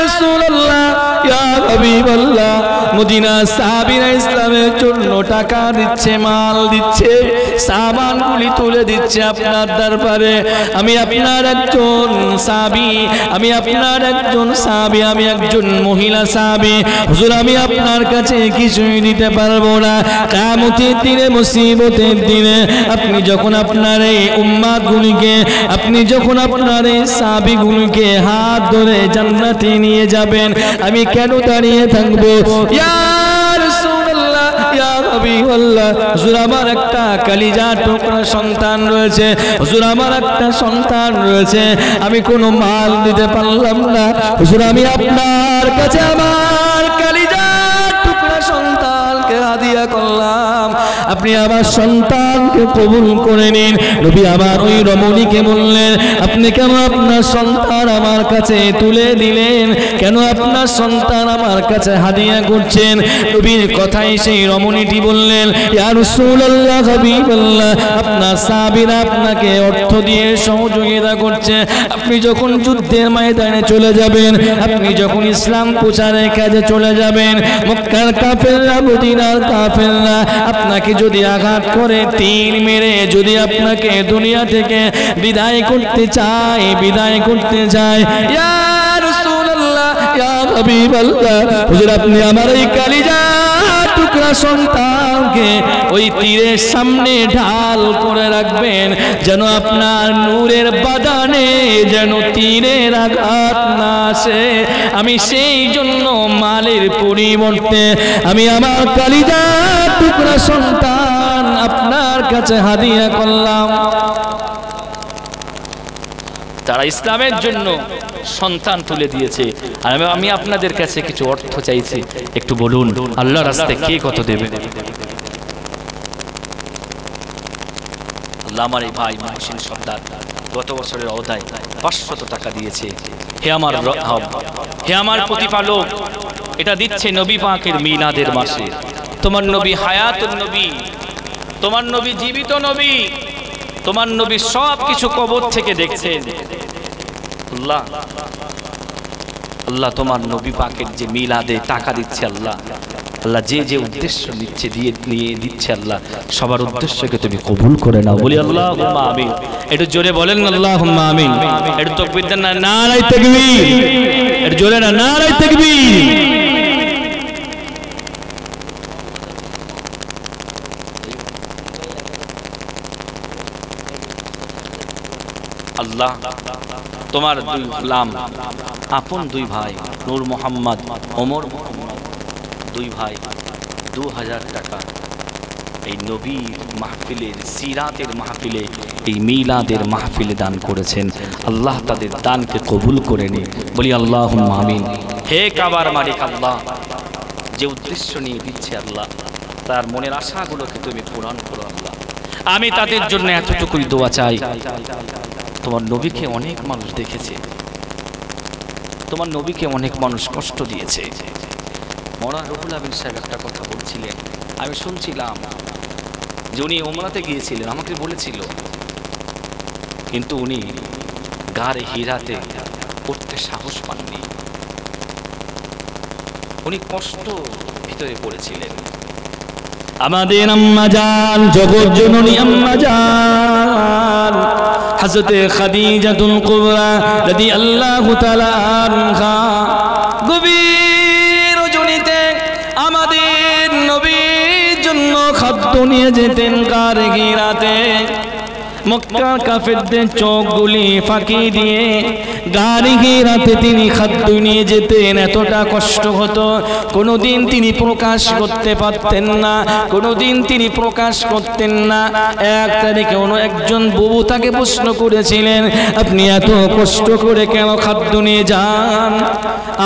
রাসূলুল্লাহ, ইয়া হাবিবাল্লাহ, মদিনা সাহাবীরা ইসলামের জন্য টাকা দিচ্ছে, মাল দিচ্ছে, সামানগুলি তুলে দিচ্ছে আপনার দরবারে। আমি আপনার একজন সাহাবী, আমি আপনার একজন সাহাবী, আমি একজন মহিলা সাহাবী। হুজুর আমি আপনার কাছে কিছুই দিতে পারবো না। কিয়ামতের দিনে, মুসিবতের দিনে আপনি যখন আপনার এই উম্মাতগুলিকে, আপনি যখন আপনার এই সাহাবীগুলিকে হাত ধরে জান্নাতে নিয়ে যাবেন, আমি কেন দাঁড়িয়ে থাকবো? ইয়া রাসূলুল্লাহ, ইয়া হাবিবাল্লাহ, হুজুর আমার একটা কলিজার টুকরা সন্তান রয়েছে, হুজুর আমার একটা সন্তান রয়েছে, আমি কোনো মাল দিতে পারলাম না। হুজুর আমি আপনার কাছে আমার কলিজার টুকরা সন্তানকে হাদিয়া করলাম, আপনি আমার সন্তানকে কবুল করে নিন। নবী আমার ওই রমণীকে বললেন, আপনি কেন আপনার সন্তান আমার কাছে তুলে দিলেন, কেন আপনার সন্তান আমার কাছে হাদিয়া করছেন? নবীর কথাই সেই রমণীটি বললেন, ইয়া রাসূলুল্লাহ, হাবিবাল্লাহ, আপনার সাহাবীরা আপনাকে অর্থ দিয়ে সহযোগিতা করছে, আপনি যখন যুদ্ধের ময়দানে চলে যাবেন, আপনি যখন ইসলাম প্রচারের কাজে চলে যাবেন, মক্কার কাফেররা, মদিনার কাফেররা আপনাকে যদি আঘাত করে, তীর মেরে যদি আপনাকে দুনিয়া থেকে বিদায় করতে চায়, বিদায় করতে চায়, ইয়া রাসূলুল্লাহ, ইয়া হাবিবাল্লাহ, হুজুর আপনি আমার এই কলিজা টুকরা সন্তানকে ওই তীরের সামনে ঢাল করে রাখবেন, যেন আপনার নূরের বাদানে যেন তীরের আঘাত না আসে। আমি সেই জন্য মালের পরিবর্তে আমি আমার কলিজা টুকরা সন্তান আপনার কাছে হাদিয়া করলাম। তারা ইসলামের জন্য সন্তান তুলে দিয়েছে, আর আমি আপনাদের কাছে কিছু অর্থ চাইছি, একটু বলুন আল্লাহর রাস্তায় কে কত দেবে? আল্লাহ আমার এই ভাই মহসিন সর্দার গত বছরের আওতায় 500 টাকা দিয়েছে। হে আমার রব, হে আমার প্রতিপালক, এটা দিচ্ছে নবী পাকের মিলাদের মাসে। তোমার নবী হায়াতুন নবী, তোমার নবী জীবিত নবী, তোমার নবী সব কিছু কবর থেকে দেখছেন। আল্লাহ আল্লাহ তোমার নবী পাকের যে মিলাদে টাকা দিচ্ছে আল্লাহ, আল্লাহ যে যে উদ্দেশ্য নিয়ে দিচ্ছে আল্লাহ, সবার উদ্দেশ্যকে তুমি কবুল করে নাও। বলি আল্লাহুম্মা আমিন। একটু জোরে বলেন আল্লাহুম্মা আমিন। একটু তাকবীর দেন না, নারায়ে তাকবীর। একটু জোরে না, নারায়ে তাকবীর। আল্লাহ তোমার দুই গোলাম, আপন দুই ভাই নূর মোহাম্মদ, ওমর মোহাম্মদ, দুই ভাই 2000 টাকা এই নবীর মাহফিলের, সিরাতের মাহফিলে, এই মিলাদের মাহফিলে দান করেছেন। আল্লাহ তাদের দানকে কবুল করে নিন। বলি আল্লাহুম্মা আমিন। হে কাবার মালিক আল্লাহ, যে উদ্দেশ্য নিয়ে দিচ্ছে আল্লাহ, তার মনের আশাগুলোকে তুমি পূরণ করো আল্লাহ। আমি তাদের জন্য এতটুকুই দোয়া চাই। তোমার নবীকে অনেক মানুষ দেখেছে, তোমার নবীকে অনেক মানুষ কষ্ট দিয়েছে। মওলানা রুহুল আমিন সাহেব একটা কথা বলছিলেন, আমি শুনছিলাম যে উনি ওমরাতে গিয়েছিলেন, আমাকে বলেছিল, কিন্তু উনি গারে হীরাতে উঠতে সাহস পাননি, উনি কষ্ট ভিতরে পড়েছিলেন। আমাদের আম্মা জান, জগৎ জননী আম্মা জান হযরতে খাদিজাতুল কুবরা রাদিয়াল্লাহু তাআলা আনহা গভীর রজনীতে আমাদের নবীর জন্য খাদ্য নিয়ে যেতেন গারে হীরাতে। মক্কা কাফেরদের চোখগুলি ফাঁকি দিয়ে গারে হীরাতে তিনি খাদ্য নিয়ে যেতেন। এতটা কষ্ট হতো, কোনোদিন তিনি প্রকাশ করতে পারতেন না, কোনোদিন তিনি প্রকাশ করতেন না। এক তারিখে একজন বুবু তাকে প্রশ্ন করেছিলেন, আপনি এত কষ্ট করে কেন খাদ্য নিয়ে যান?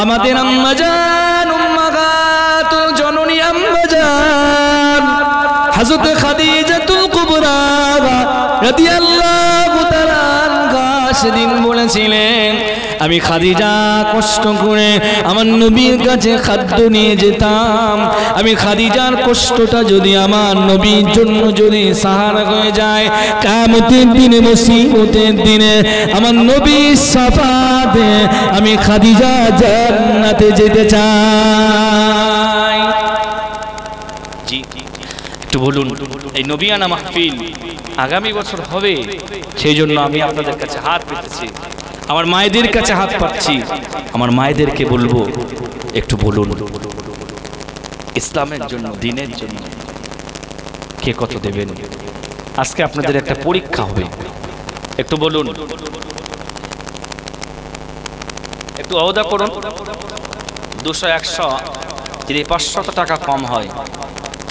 আমাদের আম্মা জান, উম্মাহাতুল জননী আম্মা জান হযরত খাদিজাতুল কুবরা রাদিয়াল্লাহু তাআলা আনহা সেদিন বলেছিলেন, আমি খাদিজা কষ্ট করে আমার নবীর কাছে খাদ্য নিয়ে যেতাম, আমি খাদিজার কষ্টটা যদি আমার নবীর জন্য যদি সাহারা হয়ে যায়, কিয়ামতের দিনে, মুসিবতের দিনে আমার নবীর শাফাতে আমি খাদিজা জান্নাতে যেতে চাই। জি, একটু বলুন, এই নবিয়ানা মাহফিল আগামী বছর হবে, সেই জন্য আমি আপনাদের কাছে হাত পেতেছি, আমার মায়েদের কাছে হাত পাচ্ছি। আমার মায়েদেরকে বলবো, একটু বলুন, ইসলামের জন্য, দ্বীনের জন্য কে কত দেবেন? আজকে আপনাদের একটা পরীক্ষা হবে, একটু বলুন, একটু আওদা করুন। 200, 100, যদি 500 টাকা কম হয়,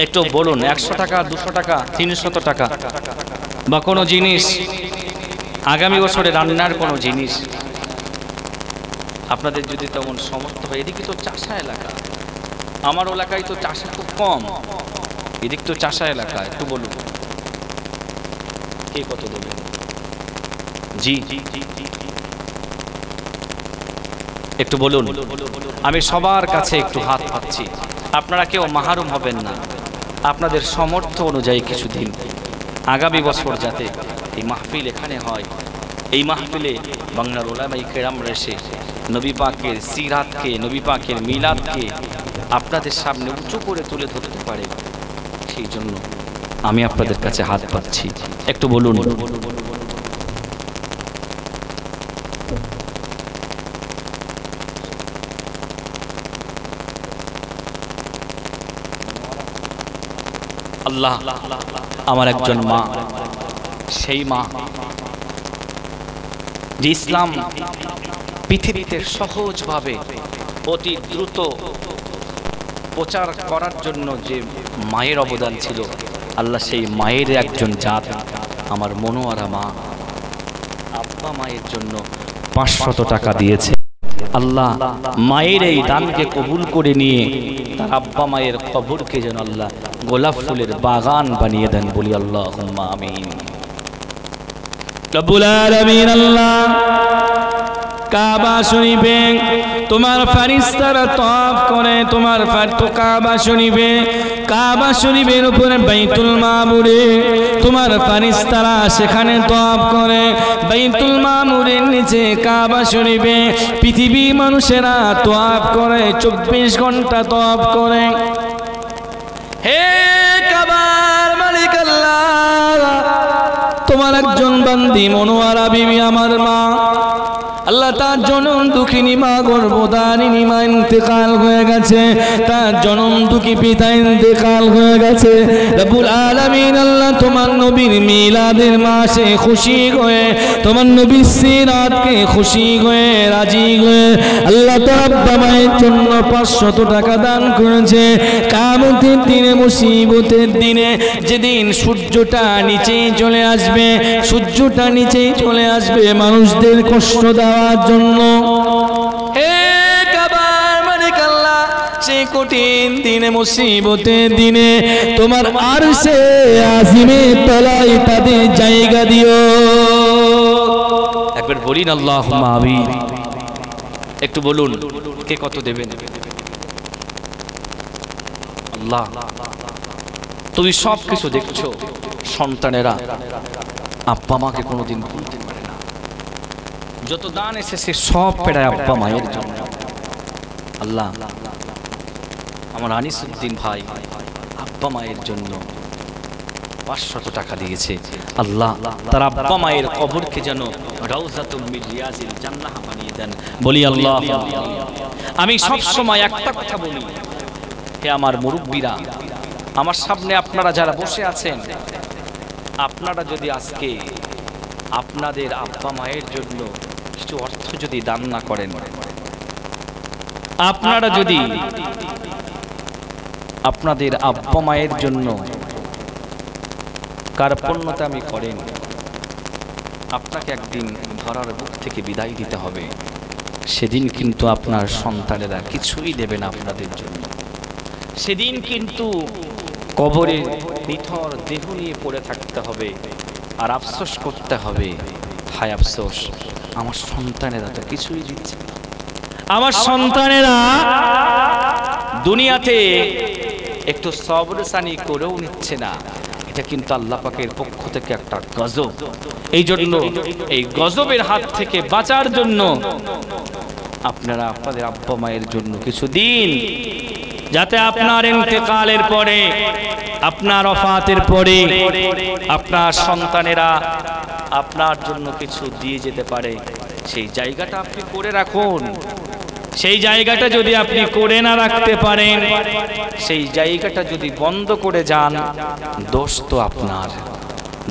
একটু বলুন, 100 টাকা, 200 টাকা, 300 টাকা, বা কোনো জিনিস আগামী বছরে রান্নার কোনো জিনিস আপনাদের যদি তেমন সমর্থ হয়। এদিকে তো চাষা এলাকা, আমার এলাকায় তো চাষা খুব কম, এদিক তো চাষা এলাকা। একটু বলুন কে কত দেবেন? জি, একটু বলুন। আমি সবার কাছে একটু হাত পাচ্ছি, আপনারা কেউ মাহরুম হবেন না। আপনাদের সামর্থ্য অনুযায়ী কিছু দিন, আগামী বছর যাতে এই মাহফিল এখানে হয়, এই মাহফিলে বাংলার উলামায়ে কেরামরা এসে নবী পাকের সিরাতকে, নবী পাকের মিলাদকে আপনাদের সামনে উঁচু করে তুলে ধরতে পারে, সেই জন্য আমি আপনাদের কাছে হাত পাচ্ছি। একটু বলুন। আল্লাহ, আমার একজন মা, সেই মা যে ইসলাম পৃথিবীতে সহজভাবে অতি দ্রুত প্রচার করার জন্য যে মায়ের অবদান ছিল, আল্লাহ সেই মায়ের একজন জাত, আমার মনোয়ারা মা, আব্বা মায়ের জন্য 500 টাকা দিয়েছে। আল্লাহ মায়ের এই দানকে কবুল করে নিয়ে তার আব্বা মায়ের কবরকে যেন আল্লাহ গোলাপ ফুলের বাগান বানিয়ে দেন। বলি আল্লাহুম্মা আমিন। রব্বুল আলামিন আল্লাহ কাবা শরীফে তোমার ফেরেশতারা তওয়াফ করে, তোমার কাবা শরীফে কাবা শরীফের উপরে বাইতুল মামুরে তোমার ফারিস্তারা সেখানে তওয়াফ করে, বাইতুল মামুরের নিচে কাবা শরীফে পৃথিবী মানুষেরা তওয়াফ করে, 24 ঘন্টা তওয়াফ করে। হে কাবার মালিক আল্লাহ, তোমার একজন বান্দি মনোয়ারা বিবি আমার মা, আল্লাহ তার জনম দুঃখিনী মা গর্ভধারিণী মা ইন্তেকাল হয়ে গেছে, তার জনম দুঃখী পিতা ইন্তেকাল হয়ে গেছে। রব্বুল আলামিন আল্লাহ তোমার নবীর মিলাদের মাসে খুশি হয়ে, তোমার নবীর সিরাতকে খুশি হয়ে রাজি হয়ে আল্লাহ তার আব্বা মায়ের জন্য 500 টাকা দান করেছে। কিয়ামতের দিনে, মুসিবতের দিনে, যেদিন সূর্যটা নিচেই চলে আসবে, সূর্যটা নিচেই চলে আসবে মানুষদের কষ্ট দেওয়ার জন্য, হে কাবার মালিক আল্লাহ, সেই কঠিন দিনে, মুসিবতের দিনে তোমার আরশে আজিমের তলায় তাদের জায়গা দিও। একবার বলিন আল্লাহুম্মা আমিন। একটু বলুন কে কত দেবেন? আল্লাহ তুমি সব কিছু দেখছো, সন্তানেরা আব্বা মাকে কোনোদিন ভুলতে পারে না। যত দান এসেছে সব পেড়ায় আব্বা মায়ের জন্য। আল্লাহ আমার আনিসউদ্দিন ভাই আব্বা মায়ের জন্য 500 টাকা দিয়েছে। আল্লাহ তার আব্বা মায়ের কবরকে যেন রাউজাতুম মিন রিয়াজিল জান্নাহ বানিয়ে দেন। বলি আল্লাহ। আমি সব সময় একটা কথা বলি, হে আমার মুরব্বীরা, আমার সামনে আপনারা যারা বসে আছেন, আপনারা যদি আজকে আপনাদের আব্বা মায়ের জন্য কিছু অর্থ যদি দান না করেন, আপনারা যদি আপনাদের আব্বা মায়ের জন্য কার্পণ্যতা আমি করেন, আপনাকে একদিন ধরার বুক থেকে বিদায় দিতে হবে। সেদিন কিন্তু আপনার সন্তানেরা কিছুই দেবে না আপনাদের জন্য। সেদিন কিন্তু কবরে নিথর দেহ নিয়ে পড়ে থাকতে হবে আর আফসোস করতে হবে, হায় আফসোস আমার সন্তানেরা তো কিছুই দিচ্ছে না, আমার সন্তানেরা দুনিয়াতে একটু সবরসানি করেও নিচ্ছে না। এটা কিন্তু আল্লাহ পাকের পক্ষ থেকে একটা গজব। এই জন্য এই গজবের হাত থেকে বাঁচার জন্য আপনারা আপনাদের আব্বা মায়ের জন্য কিছু দিন, যাতে আপনার ইন্তেকালের পরে, আপনার ওফাতের পরে আপনার সন্তানেরা আপনার জন্য কিছু দিয়ে যেতে পারে। সেই জায়গাটা আপনি করে রাখুন। সেই জায়গাটা যদি আপনি করে না রাখতে পারেন, সেই জায়গাটা যদি বন্ধ করে যান, দোষ তো আপনার,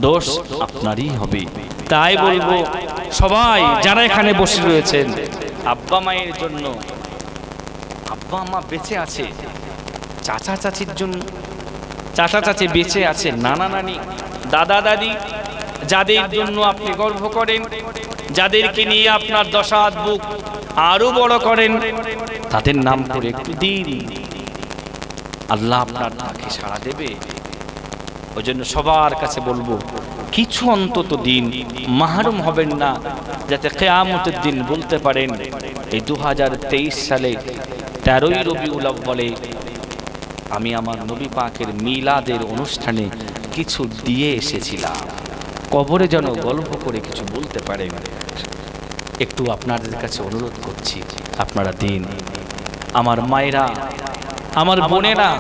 দোষ আপনারই হবে। তাই বলবো সবাই যারা এখানে বসে রয়েছেন, আব্বা মায়ের জন্য, আব্বা মা বেঁচে আছে, চাচা চাচির জন্য, চাচা চাচি বেঁচে আছে, নানা নানি, দাদা দাদি, যাদের জন্য আপনি গর্ব করেন, যাদেরকে নিয়ে আপনার 10 হাত বুক আরো বড় করেন, তাদের নাম করে একটু দিন, আল্লাহ আপনার ডাকে সাড়া দেবে। ওই জন্য সবার কাছে বলবো কিছু অন্তত দিন, মাহরুম হবেন না, যাতে কিয়ামতের দিন বলতে পারেন এই 2023 সালে 13ই রবিউল আউয়ালে আমি আমার নবী পাকের মিলাদের অনুষ্ঠানে কিছু দিয়ে এসেছিলাম। কবরে যেন গল্প করে কিছু বলতে পারেন। একটু আপনাদের কাছে অনুরোধ করছি, আপনারা দিন। আমার মায়েরা, আমার বোনেরা,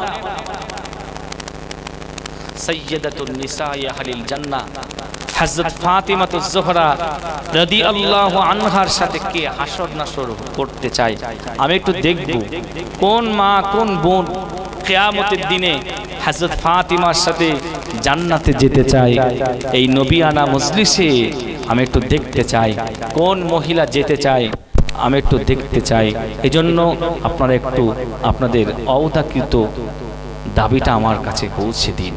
সাইয়্যিদাতুন নিসাই আহলিল জান্নাহ হযরত ফাতিমাতুজ জোহরা রাদিয়াল্লাহু আনহার সাথে কে হাসর নাসর করতে চায়, আমি একটু দেখব কোন মা কোন বোন কিয়ামতের দিনে হযরত ফাতিমার সাথে জান্নাতে যেতে চায়। এই নবিয়ানা মজলিসে আমি একটু দেখতে চাই কোন মহিলা যেতে চায়, আমি একটু দেখতে চাই। এজন্য আপনারা একটু আপনাদের অবদাকৃত দাবিটা আমার কাছে পৌঁছে দিন।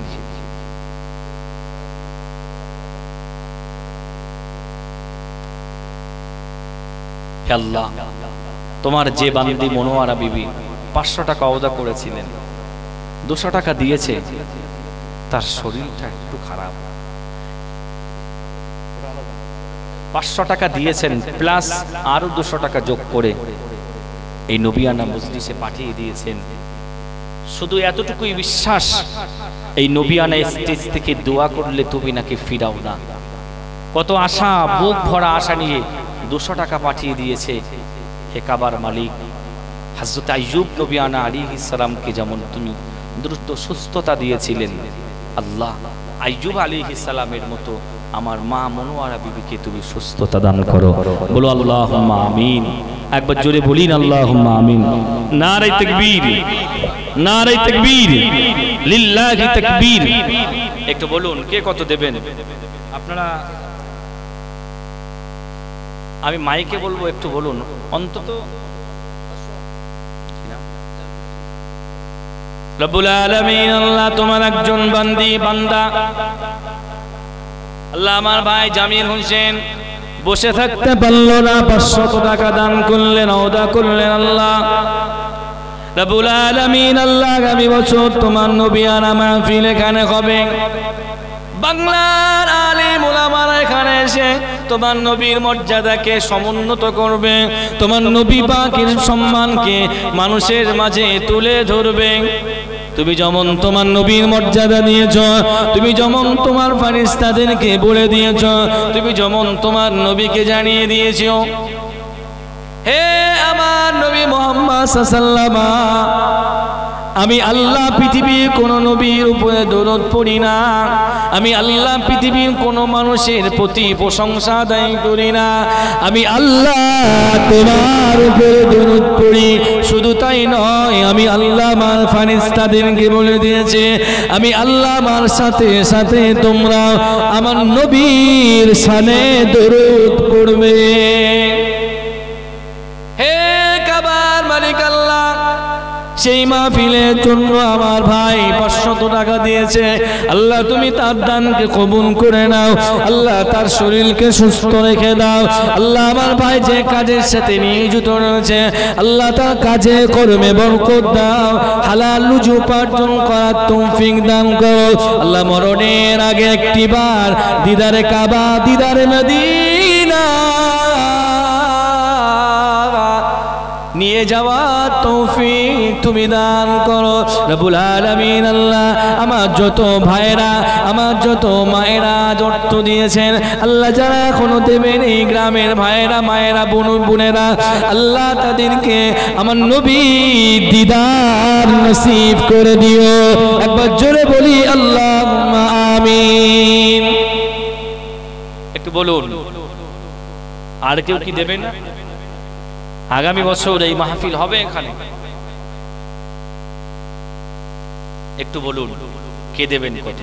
আল্লাহ, তোমার যে বান্দি মনোয়ারা বিবি 500 টাকা ওদা করেছিলেন, 200 টাকা দিয়েছে, তার শরীরটা একটু খারাপ, 500 টাকা দিয়েছেন প্লাস আরো 200 টাকা যোগ করে এই নবিয়ানা মজলিসে পাঠিয়ে দিয়েছেন। শুধু এতটুকুই বিশ্বাস, এই নবিয়ানা স্টেজ থেকে দোয়া করলে তুমি নাকি ফিরাও না। কত আশা, বুক ভরা আশা নিয়ে 200 টাকা পাঠিয়ে দিয়েছে। হে কাবার মালিক, হযরত আইয়ুব নবিয়ানা আলাইহিস সালামকে যেমন তুমি দ্রুত সুস্থতা দিয়েছিলেন, আল্লাহ আইয়ুব আলাইহিস সালামের মতো আমার মা মনোয়ারা বিবিকে তুমি সুস্থতা দান করো। বলো আল্লাহুম্মা আমিন। একবার জোরে বলিন আল্লাহুম্মা আমিন। নারে তাকবীর, নারে তাকবীর, লিল্লাহি তাকবীর। একটু বলুন কে কত দেবেন আপনারা? আমি মাইকে বলবো, একটু বলুন অন্তত। রব্বুল আলামিন, আল্লাহ তোমার একজন বান্দা, আল্লাহ আমার ভাই জামিল হোসেন বসে থাকতে পারলো না, 500 টাকা দান করলেন, ওদা করলেন। আল্লাহ রব্বুল আলামিন, আল্লাহ আগামী বছর তোমার নবিয়ানা মাহফিল এখানে হবে। বাংলার আলেম ওলামারা এখানে এসে তোমার নবীর মর্যাদাকে সমুন্নত করবে, তোমার নবী পাকের সম্মানকে মানুষের মাঝে তুলে ধরবে। তুমি যেমন তোমার নবীর মর্যাদা দিয়েছ, তুমি যেমন তোমার ফারিস্তাদেরকে বলে দিয়েছ, তুমি যেমন তোমার নবীকে জানিয়ে দিয়েছ, হে আমার নবী মুহাম্মদ সাল্লাল্লাহু আলাইহি ওয়াসাল্লাম, আমি আল্লাহ পৃথিবীর কোন নবীর উপরে দরুদ পড়ি না, আমি আল্লাহ পৃথিবীর কোন মানুষের প্রতি প্রশংসা আদায় করি না, আমি আল্লাহ তোমার উপরে দরুদ পড়ি। শুধু তাই নয়, আমি আল্লাহ আমার ফারিস্তাদেরকে বলে দিয়েছে, আমি আল্লাহ আমার সাথে সাথে তোমরা আমার নবীর শানে দরুদ পড়বে। হে কাবার মালিক আল্লাহ, সেই মাহফিলের জন্য আমার ভাই 500 টাকা দিয়েছে, আল্লাহ তুমি তার দানকে কবুল করে নাও, আল্লাহ তার শরীরকে সুস্থ রেখে দাও। আল্লাহ আমার ভাই যে কাজের সাথে নিয়োজিত রয়েছে, আল্লাহ তার কাজে কর্মে বরকত দাও, হালাল রুজি উপার্জন করার তৌফিক দান করো। আল্লাহ মরণের আগে একটিবার দিদারে কাবা, দিদারে মদিনা নিয়ে যাওয়ার তৌফিক তুমি দান করো রব্বুল আলামিন। আল্লাহ আমার যত ভাইরা, আমার যত মায়েরা যত দিয়েছেন, আল্লাহ যারা এখনো দেবেন, এই গ্রামের ভাইরা, মায়েরা, বোনেরা, আল্লাহ তাদেরকে আমার নবী দিদার নসিব করে দিও। একবার জোরে বলি আল্লাহুম্মা আমিন। একটু বলুন, আর কেউ কি দেবেন না? আগামী বছর এই মাহফিল হবে এখানে, একটু বলুন কে দেবেন, কত?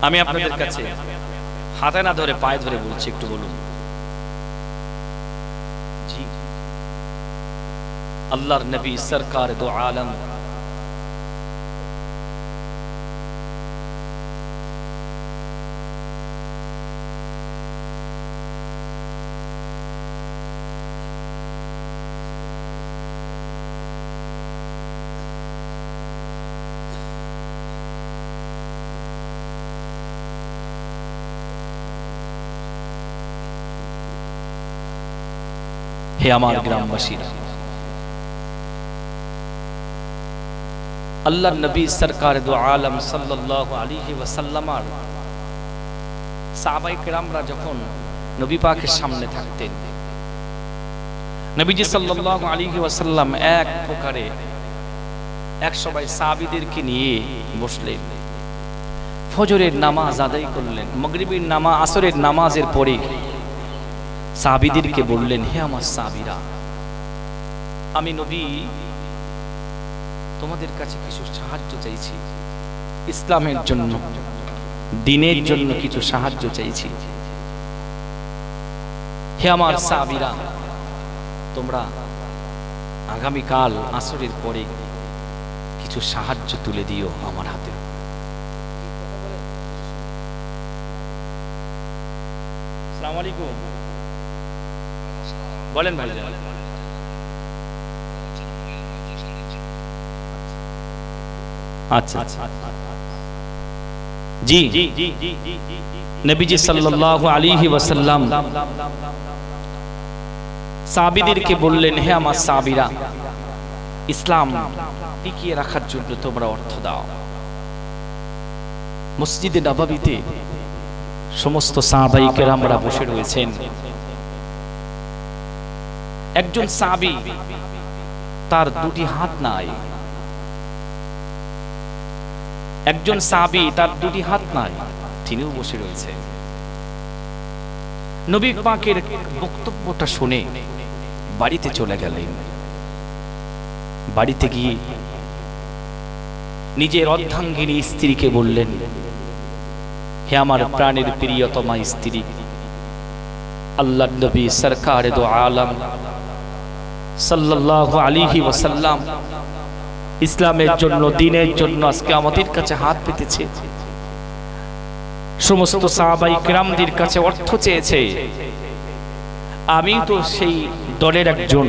আমি আপনাদের কাছে হাতে না ধরে পায়ে ধরে বলছি, একটু বলুন। জি, আল্লাহর নবী সরকার দো আলম হে আমার গ্রামবাসীরা, আল্লাহর নবী সরকার দো আলম সাল্লাল্লাহু আলাইহি ওয়াসাল্লামের সাহাবায়ে কেরামরা যখন নবী পাকের সামনে থাকতেন, নবীজি সাল্লাল্লাহু আলাইহি ওয়াসাল্লাম এক প্রকারে এক সবাই সাহাবীদেরকে নিয়ে বসলেন, ফজরের নামাজ আদায় করলেন, মাগরিবের নামাজ, আসরের নামাজের পরে সাহাবীদেরকে বললেন, হে আমার সাহাবীরা, আমি নবী তোমাদের কাছে কিছু সাহায্য চাইছি, ইসলামের জন্য, দ্বীনের জন্য কিছু সাহায্য চাইছি। হে আমার সাহাবীরা, তোমরা আগামীকাল আসরের পরে কিছু সাহায্য তুলে দিও আমার হাতে। আসসালামু আলাইকুম বলেন ভাই। আচ্ছা জি, নবীজি সাল্লাল্লাহু আলাইহি ওয়াসাল্লাম সাহাবীদেরকে বললেন, হে আমার সাহাবীরা, ইসলাম টিকিয়ে রাখার জন্য তোমরা অর্থ দাও। মসজিদে নববীতে সমস্ত সাহাবায়ে কেরামরা বসে রয়েছেন। একজন সাহাবী তার দুটি হাত নাই, একজন সাহাবী তার দুটি হাত নাই, তিনিও বসে রয়েছেন। নবী পাকের বক্তব্যটা শুনে বাড়িতে চলে গেলেন। বাড়িতে গিয়ে নিজের অর্ধাঙ্গিনী স্ত্রীকে বললেন, হে আমার প্রাণের প্রিয়তমা স্ত্রী, আল্লাহর নবী সরকারে দো আলম সাল্লাল্লাহু আলাইহি ওয়াসাল্লাম ইসলামের জন্য, দ্বীনের জন্য আজকে আমাদের কাছে হাত পেতেছে। সমস্ত সাহাবায়ে কেরামদের কাছে অর্থ চেয়েছে। আমি তো সেই দলের একজন।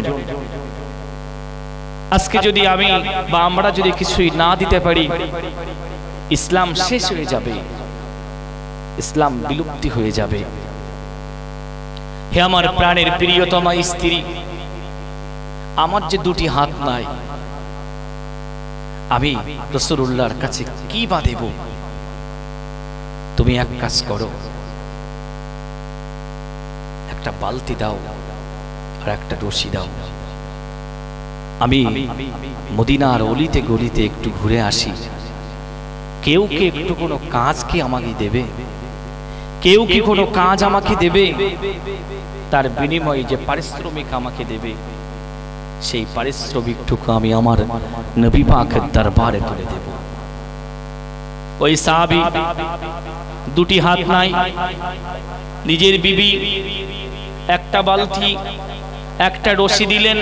আজকে যদি আমি বা আমরা যদি কিছুই না দিতে পারি, ইসলাম শেষ হয়ে যাবে, ইসলাম বিলুপ্তি হয়ে যাবে। হে আমার প্রাণের প্রিয়তমা স্ত্রী, আমার যে দুটি হাত নাই, আমি রাসূলুল্লাহর কাছে কি বা দেব? তুমি এক কাজ করো, একটা বালতি দাও আর একটা রশি দাও। আমি মদিনার অলিতে গলিতে একটু ঘুরে আসি, কেউ কি একটু কোনো কাজ কি আমাকে দেবে? কেউ কি কোনো কাজ আমাকে দেবে? তার বিনিময়ে যে পারিশ্রমিক আমাকে দেবে, সেই পারিশ্রমিকটুকু আমি আমার নবী পাকের দরবারে তুলে দেব। ওই সাহাবী দুটি হাত নাই, নিজের বিবি একটা বালতি একটা রশি দিলেন,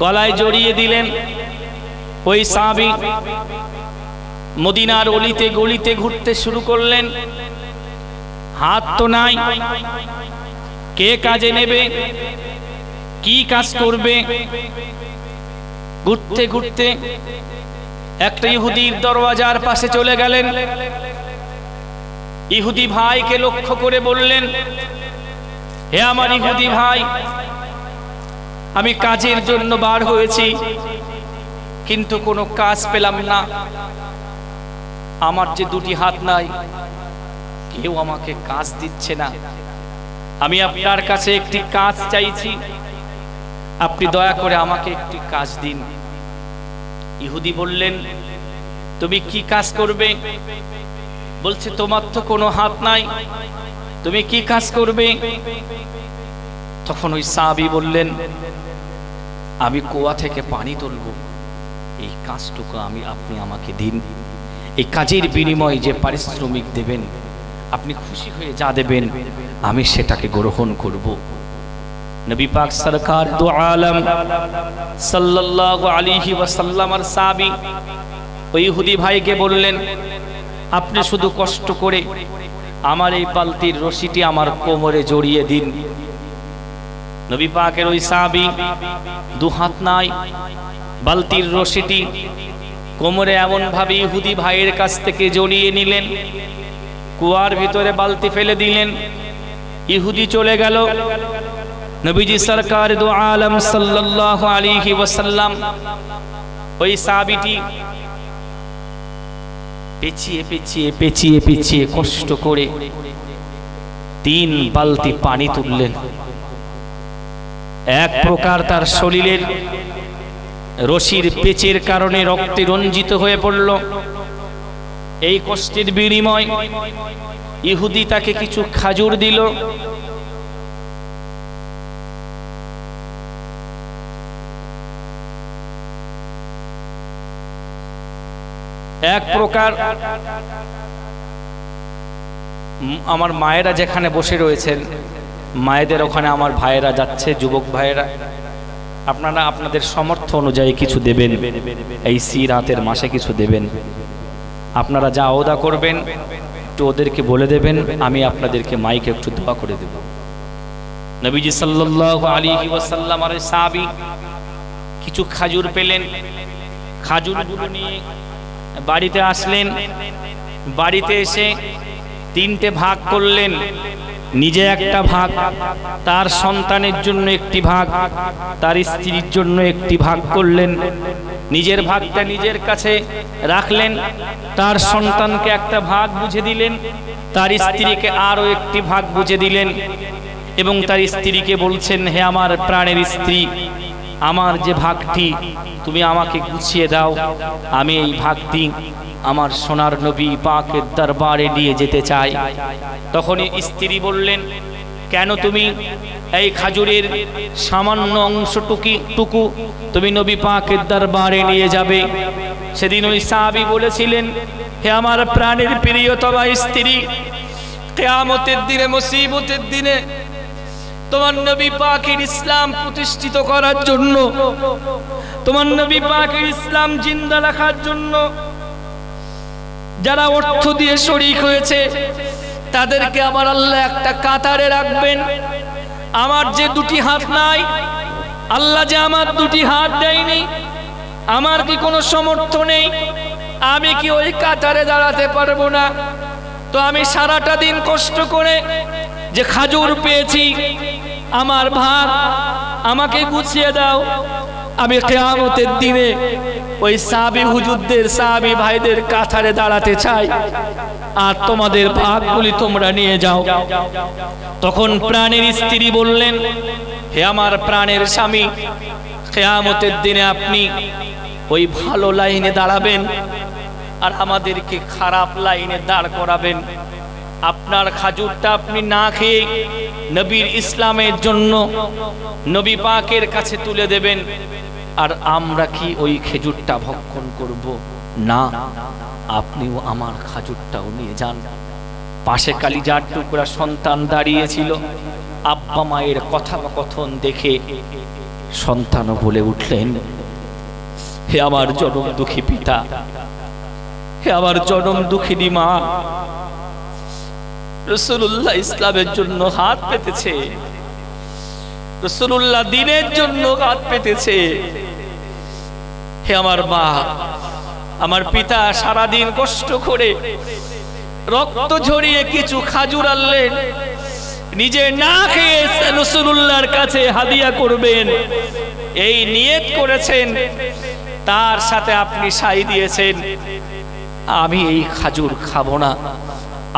গলায় জড়িয়ে দিলেন। ওই সাহাবী মদিনার অলিতে গলিতে ঘুরতে শুরু করলেন। হাত তো নাই, কে কাজে নেবে, কি কাজ করবে? ঘুরতে ঘুরতে একটা ইহুদির দরওয়াজার পাশে চলে গেলেন। ইহুদি ভাইকে লক্ষ্য করে বললেন, হে আমার ইহুদি ভাই, আমি কাজের জন্য বার হয়েছি, কিন্তু কোনো কাজ পেলাম না। আমার যে দুটি হাত নাই, কেউ আমাকে কাজ দিচ্ছে না। আমি আপনার কাছে একটি কাজ চাইছি, আপনি দয়া করে আমাকে একটি কাজ দিন। ইহুদি বললেন, তুমি কি কাজ করবে? বলছে, তোমার তো কোনো হাত নাই, তুমি কি কাজ করবে? তখন ওই সাহাবী বললেন, আমি কুয়া থেকে পানি তুলব, এই কাজটুকু আপনি আমাকে দিন। এই কাজের বিনিময়ে যে পারিশ্রমিক দেবেন, আপনি খুশি হয়ে যা দেবেন, আমি সেটাকে গ্রহণ করব। নবী পাক সরকার দু আলম সাল্লাল্লাহু আলাইহি ওয়াসাল্লামের সাহাবী ওই ইহুদি ভাইকে বললেন, আপনি শুধু কষ্ট করে আমার এই বালতির রশিটি আমার কোমরে জড়িয়ে দিন। নবী পাকের ওই সাহাবী দু হাত নাই, বালতির রশিটি কোমরে এমন ভাবে ইহুদি ভাইয়ের কাছ থেকে জড়িয়ে নিলেন, কুয়ার ভিতরে বালতি ফেলে দিলেন। ইহুদি চলে গেল। নবীজি সরকার দু আলম সাল্লাল্লাহু আলাইহি ওয়াসাল্লাম ওই সাহাবীটি পেছিয়ে পেছিয়ে পেছিয়ে পেছিয়ে কষ্ট করে 3 বালতি পানি তুললেন। এক প্রকার তার শরীরের রশির পেচের কারণে রক্তে রঞ্জিত হয়ে পড়ল। এই কষ্টের বিনিময় ইহুদি তাকে কিছু খাজুর দিল। এক প্রকার আমার মায়েরা যেখানে বসে রয়েছেন, মায়েদের ওখানে আমার ভাইয়েরা যাচ্ছে, যুবক ভাইয়েরা, আপনারা আপনাদের সামর্থ্য অনুযায়ী কিছু দেবেন। এই রাতের মাসে কিছু দেবেন। আপনারা যা ওদা করবেন একটু ওদেরকে বলে দেবেন, আমি আপনাদেরকে মাইকে একটু দোয়া করে দেব। নবীজি সাল্লাল্লাহু আলাইহি ওয়াসাল্লাম আর সাহাবী কিছু খাজুর পেলেন। খাজুরগুলো নিয়ে বাড়িতে আসলেন। বাড়িতে এসে 3টে ভাগ করলেন। নিজে একটা ভাগ, তার সন্তানের জন্য একটি ভাগ, তার স্ত্রীর জন্য একটি ভাগ করলেন। নিজের ভাগটা নিজের কাছে রাখলেন, তার সন্তানকে একটা ভাগ বুঝে দিলেন, তার স্ত্রীকে আরো একটি ভাগ বুঝে দিলেন এবং তার স্ত্রীকে বলছেন, হে আমার প্রাণের স্ত্রী, আমার যে ভাগটি তুমি আমাকে গুছিয়ে দাও, আমি এই ভাগটি আমার সোনার নবী পাকের দরবারে নিয়ে যেতে চাই। তখনই স্ত্রী বললেন, কেন তুমি এই খাজুরের সামান্য অংশটুকু তুমি নবী পাকের দরবারে নিয়ে যাবে? সেদিন ওই সাহাবী বলেছিলেন, হে আমার প্রাণের প্রিয়তমা স্ত্রী, কিয়ামতের দিনে, মুসিবতের দিনে তোমার নবী পাকের ইসলাম প্রতিষ্ঠিত করার জন্য, তোমার নবী পাকের ইসলাম জিন্দা রাখার জন্য যারা অর্থ দিয়ে শরীক হয়েছে তাদেরকে আমার আল্লাহ একটা কাতারে রাখবেন। আমার যে দুটি হাত নাই, আল্লাহ যে আমার দুটি হাত দেয়নি, আমার কি কোনো সামর্থ্য নেই, আমি কি ওই কাতারে দাঁড়াতে পারবো না? তো আমি সারাটা দিন কষ্ট করে যে খাজুর পেয়েছি, আমার ভাগ আমাকে গুছিয়ে দাও। আমি কিয়ামতের দিনে ওই সাহাবী হুজুরদের, সাহাবী ভাইদের কাতারে দাঁড়াতে চাই, আর তোমাদের ভাগগুলি তোমরা নিয়ে যাও। তখন প্রাণের স্ত্রী বললেন, হে আমার প্রাণের স্বামী, কিয়ামতের দিনে আপনি ওই ভালো লাইনে দাঁড়াবেন আর আমাদেরকে খারাপ লাইনে দাঁড় করাবেন। আপনার খাজুরটা আপনি না খেয়ে নবীর ইসলামের জন্য নবী পাকের কাছে তুলে দেবেন, আর আমরা কি ওই খেজুরটা ভক্ষণ করব? না, আপনিও আমার খাজুরটাও নিয়ে যান। পাশে কালিজার টুকরা সন্তান দাঁড়িয়েছিল। আব্বা মায়ের কথোপকথন দেখে সন্তানও বলে উঠলেন, হে আমার জনম দুঃখী পিতা, হে আমার জনম দুঃখিনী মা, রাসূলুল্লাহ ইসলামের জন্য হাত পেতেছে, রাসূলুল্লাহ দ্বীনের জন্য হাত পেতেছে। হে আমার মা, আমার পিতা সারাদিন কষ্ট করে রক্ত ঝরিয়ে কিছু খাজুর আনলেন, নিজে না খেয়ে রাসূলুল্লাহর কাছে হাদিয়া করবেন এই নিয়ত করেছেন, তার সাথে আপনি সাই দিয়েছেন। আমি এই খাজুর খাবো না,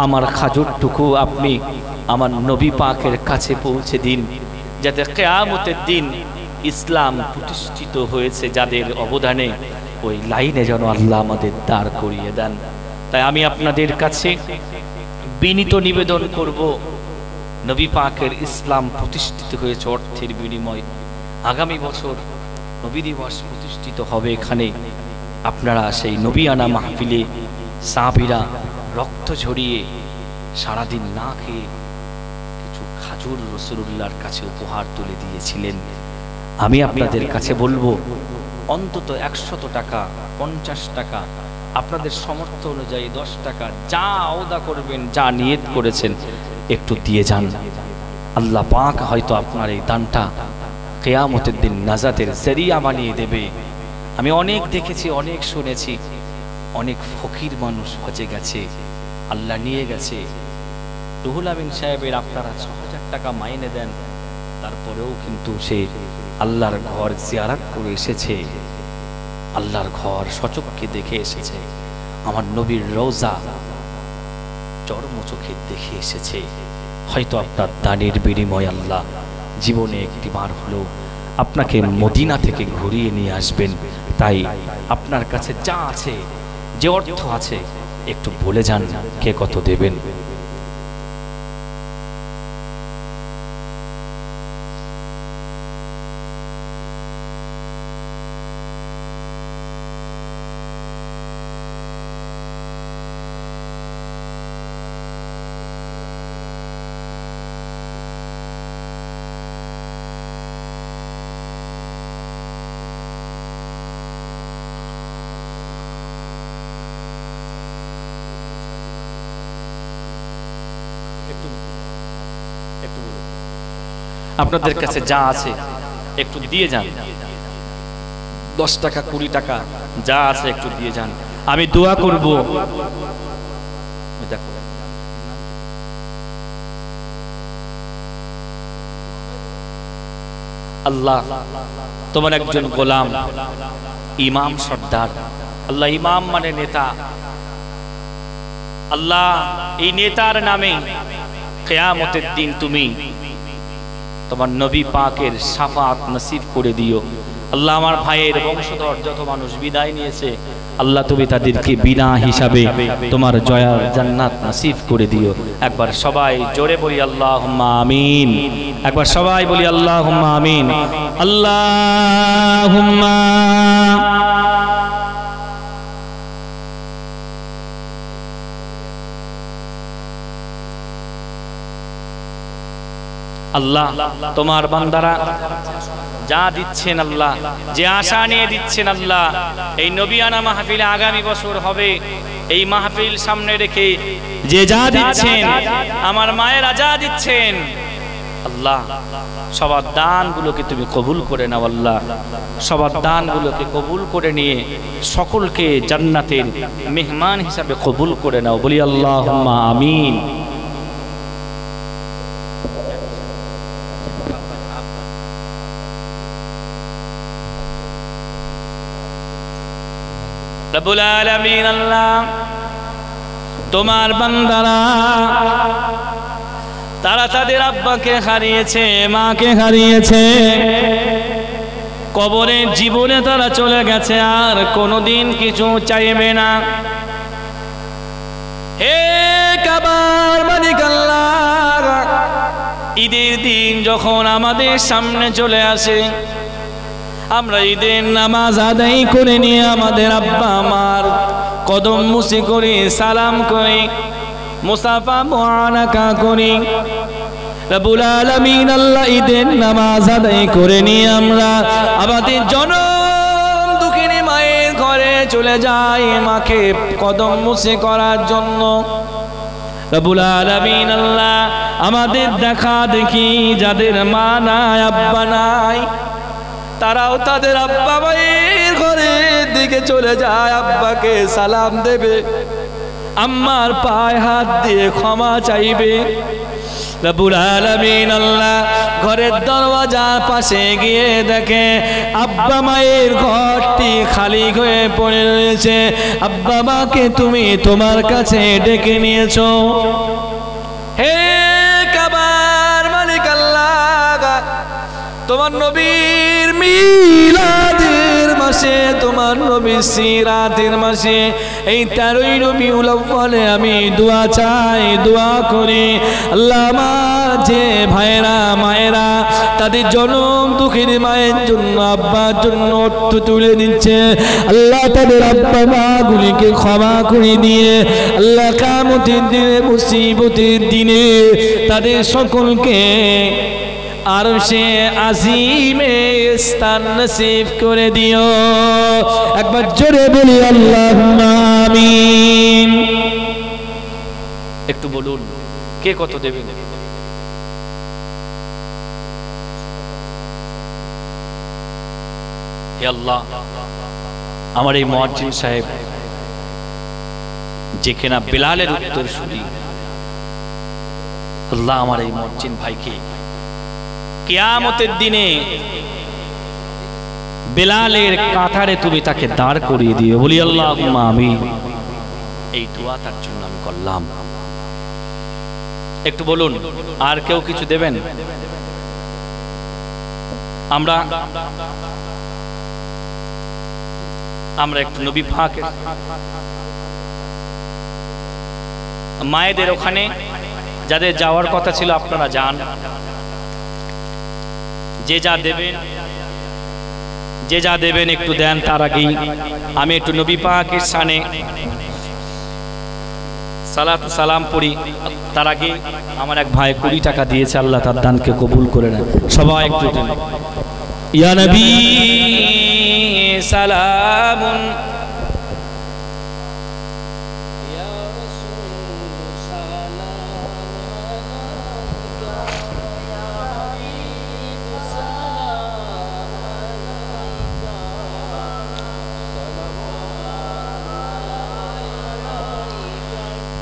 আমার খাজুরটুকু আপনি আমার নবী পাকের কাছে পৌঁছে দিন, যাতে কিয়ামতের দিন ইসলাম প্রতিষ্ঠিত হয়েছে যাদের অবদানে, ওই লাইনে যেন আল্লাহ আমাদের দাঁড় করিয়ে দেন। তাই আমি আপনাদের কাছে বিনীত নিবেদন করব, নবী পাকের ইসলাম প্রতিষ্ঠিত হয়েছে অর্থের বিনিময়। আগামী বছর নবী দিবস প্রতিষ্ঠিত হবে এখানে। আপনারা সেই নবিয়ানা মাহফিলে সাহাবীরা রক্ত ঝরিয়ে সারাদিন না খেয়ে কিছু খাজুর রাসূলুল্লাহর কাছে উপহার তুলে দিয়েছিলেন। আমি আপনাদের কাছে বলবো, অন্তত 100 টাকা, 50 টাকা, আপনাদের সামর্থ্য অনুযায়ী 10 টাকা, যা আওদা করবেন, যা নিয়ত করেছেন, একটু দিয়ে যান। আল্লাহ পাক হয়তো আপনার এই দানটা কিয়ামতের দিন নাজাতের জরিয়া বানিয়ে দেবে। আমি অনেক দেখেছি, অনেক শুনেছি, অনেক ফকির মানুষ হজে গেছে, আল্লাহ নিয়ে গেছে। রুহুল আমিন সাহেবের আপনারা 6000 টাকা মাইনে দেন, তারপরেও কিন্তু সে আল্লাহর ঘর জিয়ারত করে এসেছে, আল্লাহর ঘর সচক্ষে দেখে এসেছে, আমার নবীর রওজা চরম চোখে দেখে এসেছে। হয়তো আপনার দানের বিনিময় আল্লাহ জীবনে একটিবার হলেও আপনাকে মদিনা থেকে ঘুরিয়ে নিয়ে আসবেন। তাই আপনার কাছে যা আছে, যে অর্থ আছে, একটু বলে যান কে কত দেবেন। আপনাদের কাছে যা আছে একটু দিয়ে যান, 10 টাকা, 20 টাকা, যা আছে একটু দিয়ে যান। আমি দোয়া করব। দেখো আল্লাহ তোমার একজন গোলাম ইমাম সর্দার, আল্লাহ ইমাম মানে নেতা, আল্লাহ এই নেতার নামে কিয়ামতের দিন তুমি তোমার নবী পাকের শাফাত নসিব করে দিও। আল্লাহ আমার ভাইয়ের বংশধর যত মানুষ বিদায় নিয়েছে আল্লাহ তুমি তাদেরকে বিনা হিসাবে তোমার জয়ার জান্নাত নসিব করে দিও। একবার সবাই জোরে বলি আল্লাহুম্মা আমিন, একবার সবাই বলি আল্লাহুম্মা আমিন। আল্লাহুম্মা আল্লাহ তোমার বান্দারা যা দিচ্ছেন আল্লাহ, যে আশা নিয়ে দিচ্ছেন আল্লাহ, এই নবিয়ানা মাহফিলে আগামী বছর হবে, এই মাহফিল সামনে রেখে যে যা দিচ্ছেন, আমার মায়েরা যা দিচ্ছেন আল্লাহ, সবার দানগুলোকে তুমি কবুল করে নাও আল্লাহ, সবার দানগুলোকে কবুল করে নিয়ে সকলকে জান্নাতের মেহমান হিসাবে কবুল করে নাও। বলি আল্লাহুম্মা আমিন। রব্বুল আলামিন আল্লাহ তোমার বান্দারা তারা তাদের আব্বাকে হারিয়েছে, মাকে হারিয়েছে, কবরে জীবনে তারা চলে গেছে, আর কোনোদিন কিছু চাইবে না। হে কাবার মালিক আল্লাহ, ঈদের দিন যখন আমাদের সামনে চলে আসে, আমরা ঈদের নামাজ আদায় করে নিয়ে আমাদের আব্বা আমার কদম মুসি করি, সালাম করি, মুসাফা মুআনাকা করি। রব্বুল আলামিন আল্লাহ ঈদের নামাজ আদায় করে নিয়ে আমরা আমাদের জনম দুঃখিনী মায়ের ঘরে চলে যাই মাকে কদম মুসি করার জন্য। রব্বুল আলামিন আল্লাহ আমাদের দেখা দেখি যাদের মা নাই আব্বা নাই, তারাও তাদের আব্বা মায়ের ঘরের দিকে চলে যায়, আব্বাকে সালাম দেবে, আম্মার পায়ে হাত দিয়ে ক্ষমা চাইবে। রব্বুল আলামিন আল্লাহ ঘরের দরওয়াজার পাশে গিয়ে দেখে আব্বা মায়ের ঘরটি খালি হয়ে পড়ে রয়েছে। আব্বা মাকে তুমি তোমার কাছে ডেকে নিয়েছো। হে কাবার মালিক আল্লাহ, তোমার নবীর মিলাদের মাসে, তোমার নবীর সিরাতের মাসে, এই 13ই রবিউল আউয়ালে আমি দোয়া চাই, দোয়া করি আল্লাহ আমার যে ভাইরা মায়েরা তাদের জনম দুঃখের মায়ের জন্য আব্বার জন্য অর্থ তুলে দিচ্ছে, আল্লাহ তাদের আব্বা মা গুলিকে ক্ষমা করে দিয়ে আল্লাহ কিয়ামতের দিনে মুসিবতের দিনে তাদের সকলকে আরশে আজিমে স্থান নসিব করে দিও। একবার জোরে বলি আল্লাহুম্মা আমিন। একটু বলুন কে কত দেবেন? হে আল্লাহ, আমার এই মুয়াজ্জিন সাহেব যেখানে বিলালের উত্তর শুনি, আল্লাহ আমার এই মুয়াজ্জিন ভাইকে কিয়ামতের দিনে বেলালের কাঁথারে তুমি তাকে দাঁড় করিয়ে দিও। বলি আল্লাহুম্মা আমিন। এই দোয়া তার জন্য আমি করলাম। একটু বলুন আর কেউ কিছু দেবেন? আমরা একটু নবী পাকের মায়েদের ওখানে যাদের যাওয়ার কথা ছিল আপনারা যান, যে যা দেবেন, যে যা দেবেন একটু দেন। তার আগেই আমি একটু নবী পাকের শানে সালাতু সালাম পড়ি। তার আগে আমার এক ভাই 20 টাকা দিয়েছে, আল্লাহ তার দানকে কবুল করে নেন। সবাই একটু দেন। ইয়া নবী সালামুন,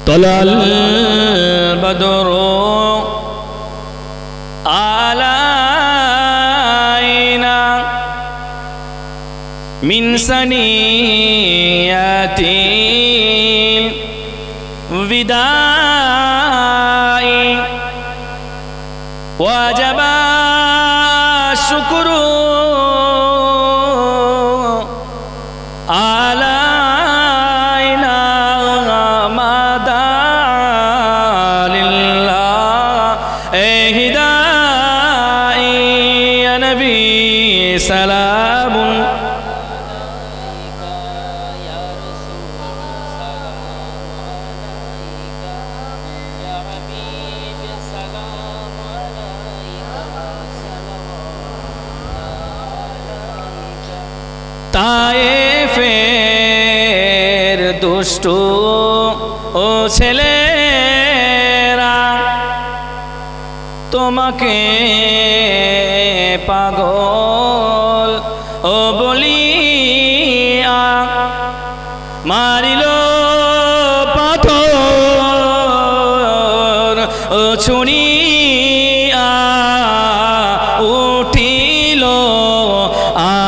طلع البدر علينا মিন সানিয়াতিল বিদাই ওয়াজাবা শুকরু আলাইনা মাদালিল্লাহ এহিদাই ইয়া নবী সালামুন তায়েফের দুষ্টু ও ছেলেরা তোমাকে পাগল ও বলিয়া মারিল পাথর ও ছুঁড়িয়া উঠিল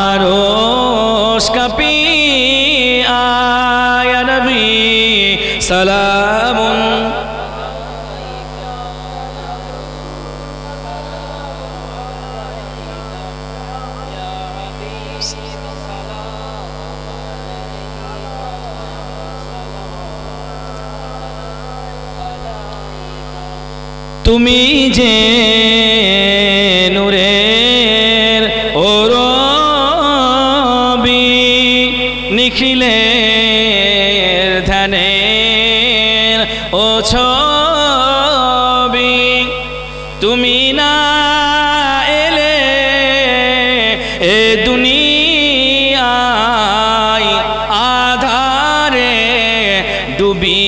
আরশ কাঁপিয়া ইয়া নবী সালামুন তুমি যে নূরের ও রবি নিখিলের ধ্যানের ও ছবি তুমি না এলে এ দুনিয়ায় আধারে ডুবি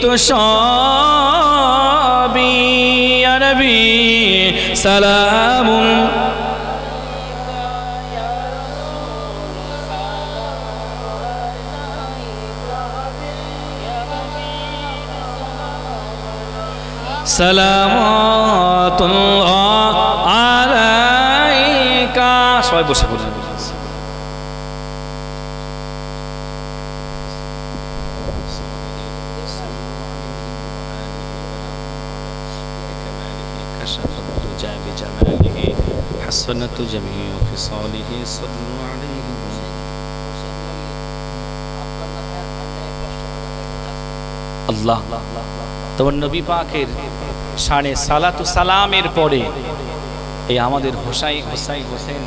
তো সবই ইয়া নবী সালামুন সালামাতুল্লাহ আলাইকা সবাই বসে পড়ুন حسنت جميع خصاله صلوا عليه আল্লাহ তোমার নবী পাকের শানে সালাতু সালামের পরে এই আমাদের হোসাইন হোসেন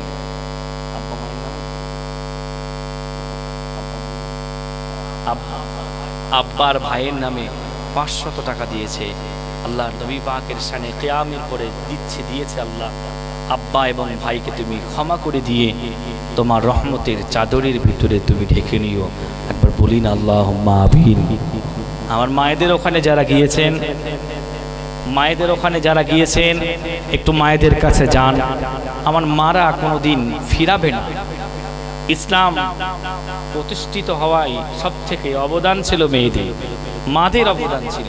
আব্বার ভাইয়ের নামে 500 টাকা দিয়েছে আল্লাহ নবী পাকের শানে কিয়ামের পরে দিয়েছে আল্লাহ আব্বা এবং ভাইকে তুমি ক্ষমা করে দিয়ে তোমার রহমতের চাদরের ভিতরে তুমি ঢেকে নিও একবার বলি না আল্লাহুম্মা আমিন আমার মায়েদের ওখানে যারা গিয়েছেন একটু মায়েদের কাছে যান আমার মারা কোনোদিন ফিরাবে না ইসলাম প্রতিষ্ঠিত হওয়ায় সবথেকে অবদান ছিল মেয়েদের মাদের অবদান ছিল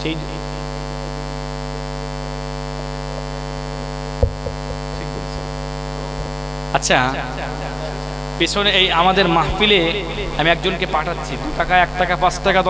সেই আচ্ছা পেছনে এই আমাদের মাহফিলে আমি একজনকে পাঠাচ্ছি 2 টাকা 1 টাকা 5 টাকা 10